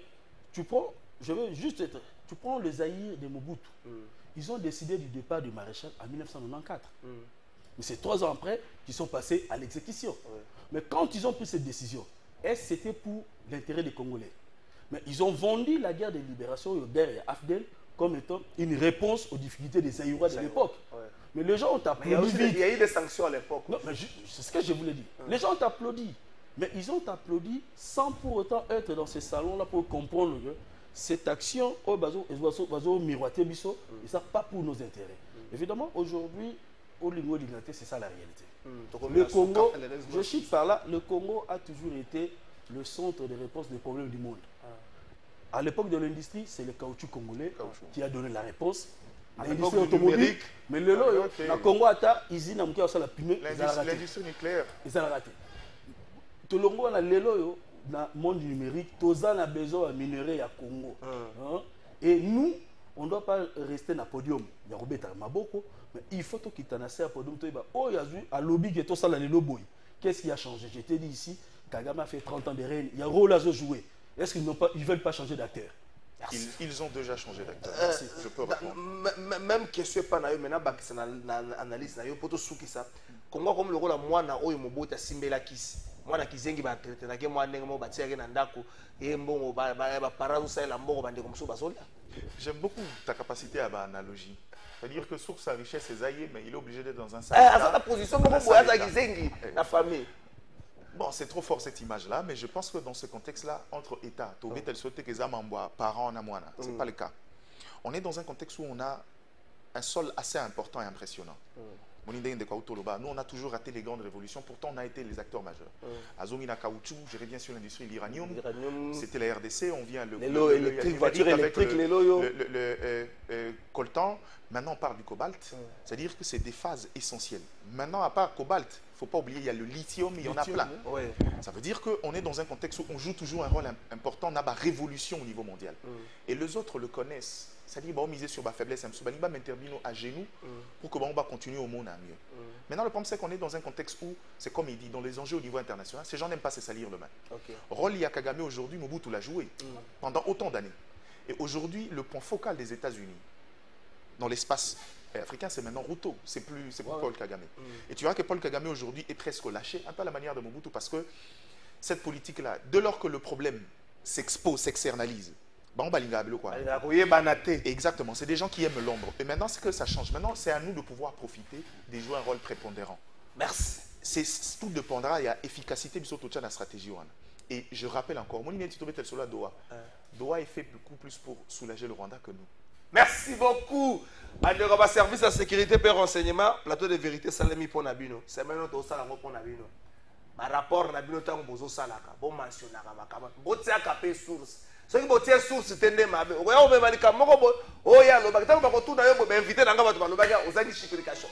tu prends, tu prends les Zaïre de Mobutu. Ils ont décidé du départ du maréchal en 1994. Mais c'est 3 ans après qu'ils sont passés à l'exécution. Mais quand ils ont pris cette décision, c'était pour l'intérêt des Congolais. Mais ils ont vendu la guerre de libération au guerre Afdel comme étant une réponse aux difficultés des Zaïrois de l'époque. Mais les gens ont applaudi. Il y a eu des sanctions à l'époque. C'est ce que je voulais dire. Les gens ont applaudi. Mais ils ont applaudi sans pour autant être dans ces salons-là pour comprendre que cette action, miroiter biso, et ça pas pour nos intérêts. Évidemment, aujourd'hui, au niveau de l'unité, c'est ça la réalité. Le Congo, je cite par là, le Congo a toujours été le centre de réponse des problèmes du monde. À l'époque de l'industrie, c'est le caoutchouc congolais qui a donné la réponse. L'industrie automobile, mais le Congo a usine la pneu. L'industrie nucléaire. Ils ont raté. Tout le monde a dans le monde numérique, tous a besoin de minerais à Congo. Et nous, on ne doit pas rester dans le podium. Il y a Robert Maboko, mais il faut qu'il y ait un podium. Oh, il y a un lobby qui est tout ça dans les lobbies. Qu'est-ce qui a changé? Je t'ai dit ici, Kagame a fait 30 ans de règne. Il y a un rôle à jouer. Est-ce qu'ils ne veulent pas changer d'acteur? Ils ont déjà changé d'acteur. Je peux répondre. Même question pas maintenant, c'est une analyse. Pour tout ce qui ça, Congo comme le rôle à moi, na oyo mobote simbela kisi. Moi na kizengi ba traiter na ke moi ndenge mo ba tiaka na ndako et mbongo ba para usa la mbongo bande comme ça basola. J'aime beaucoup ta capacité à analogie. C'est-à-dire que sur sa richesse, c'est Zaïe, mais il est obligé d'être dans un salon. À sa position, la famille. Bon, c'est trop fort cette image-là, mais je pense que dans ce contexte-là, entre États, parents, ce n'est pas le cas. On est dans un contexte où on a un sol assez important et impressionnant. Nous, on a toujours raté les grandes révolutions, pourtant on a été les acteurs majeurs. Azongina Kaoutchouc, je reviens sur l'industrie, l'uranium, c'était la RDC, on vient le coltan, maintenant on parle du cobalt, c'est-à-dire que c'est des phases essentielles. Maintenant, à part cobalt, il ne faut pas oublier, il y a le lithium, il y en a plein. Ça veut dire qu'on est dans un contexte où on joue toujours un rôle important, on a une révolution au niveau mondial. Et les autres le connaissent. C'est-à-dire qu'on miser sur la faiblesse, on va m'intervenir à genoux pour que on va continuer au monde à mieux. Maintenant, le problème, c'est qu'on est dans un contexte où, c'est comme il dit, dans les enjeux au niveau international, ces gens n'aiment pas se salir le main. Rôle, il y a Kagame aujourd'hui, Mobutu l'a joué pendant autant d'années. Et aujourd'hui, le point focal des États-Unis dans l'espace africain, c'est maintenant Ruto, c'est plus Paul Kagame. Et tu vois que Paul Kagame aujourd'hui est presque lâché, un peu à la manière de Mobutu, parce que cette politique-là, dès lors que le problème s'expose, s'externalise, exactement, c'est des gens qui aiment l'ombre. Et maintenant, c'est que ça change. Maintenant, c'est à nous de pouvoir profiter de jouer un rôle prépondérant. Merci. Tout dépendra, il y a efficacité de la stratégie. Et je rappelle encore, Doha. Doha est fait beaucoup plus pour soulager le Rwanda que nous. Merci beaucoup. André service de sécurité et renseignement, plateau de vérité, Salami pour Nabino. C'est maintenant tout ça pour Nabino. Par rapport à Nabino, tu as un besoin salaka. Bon mentionné, bon tiens capé source. Ce qui est tiens source, c'est un démabe. Vous voyez, on me dit que moi, oh ya, le bagage, on va tout d'ailleurs, inviter dans le bagage, aux amis chiplication.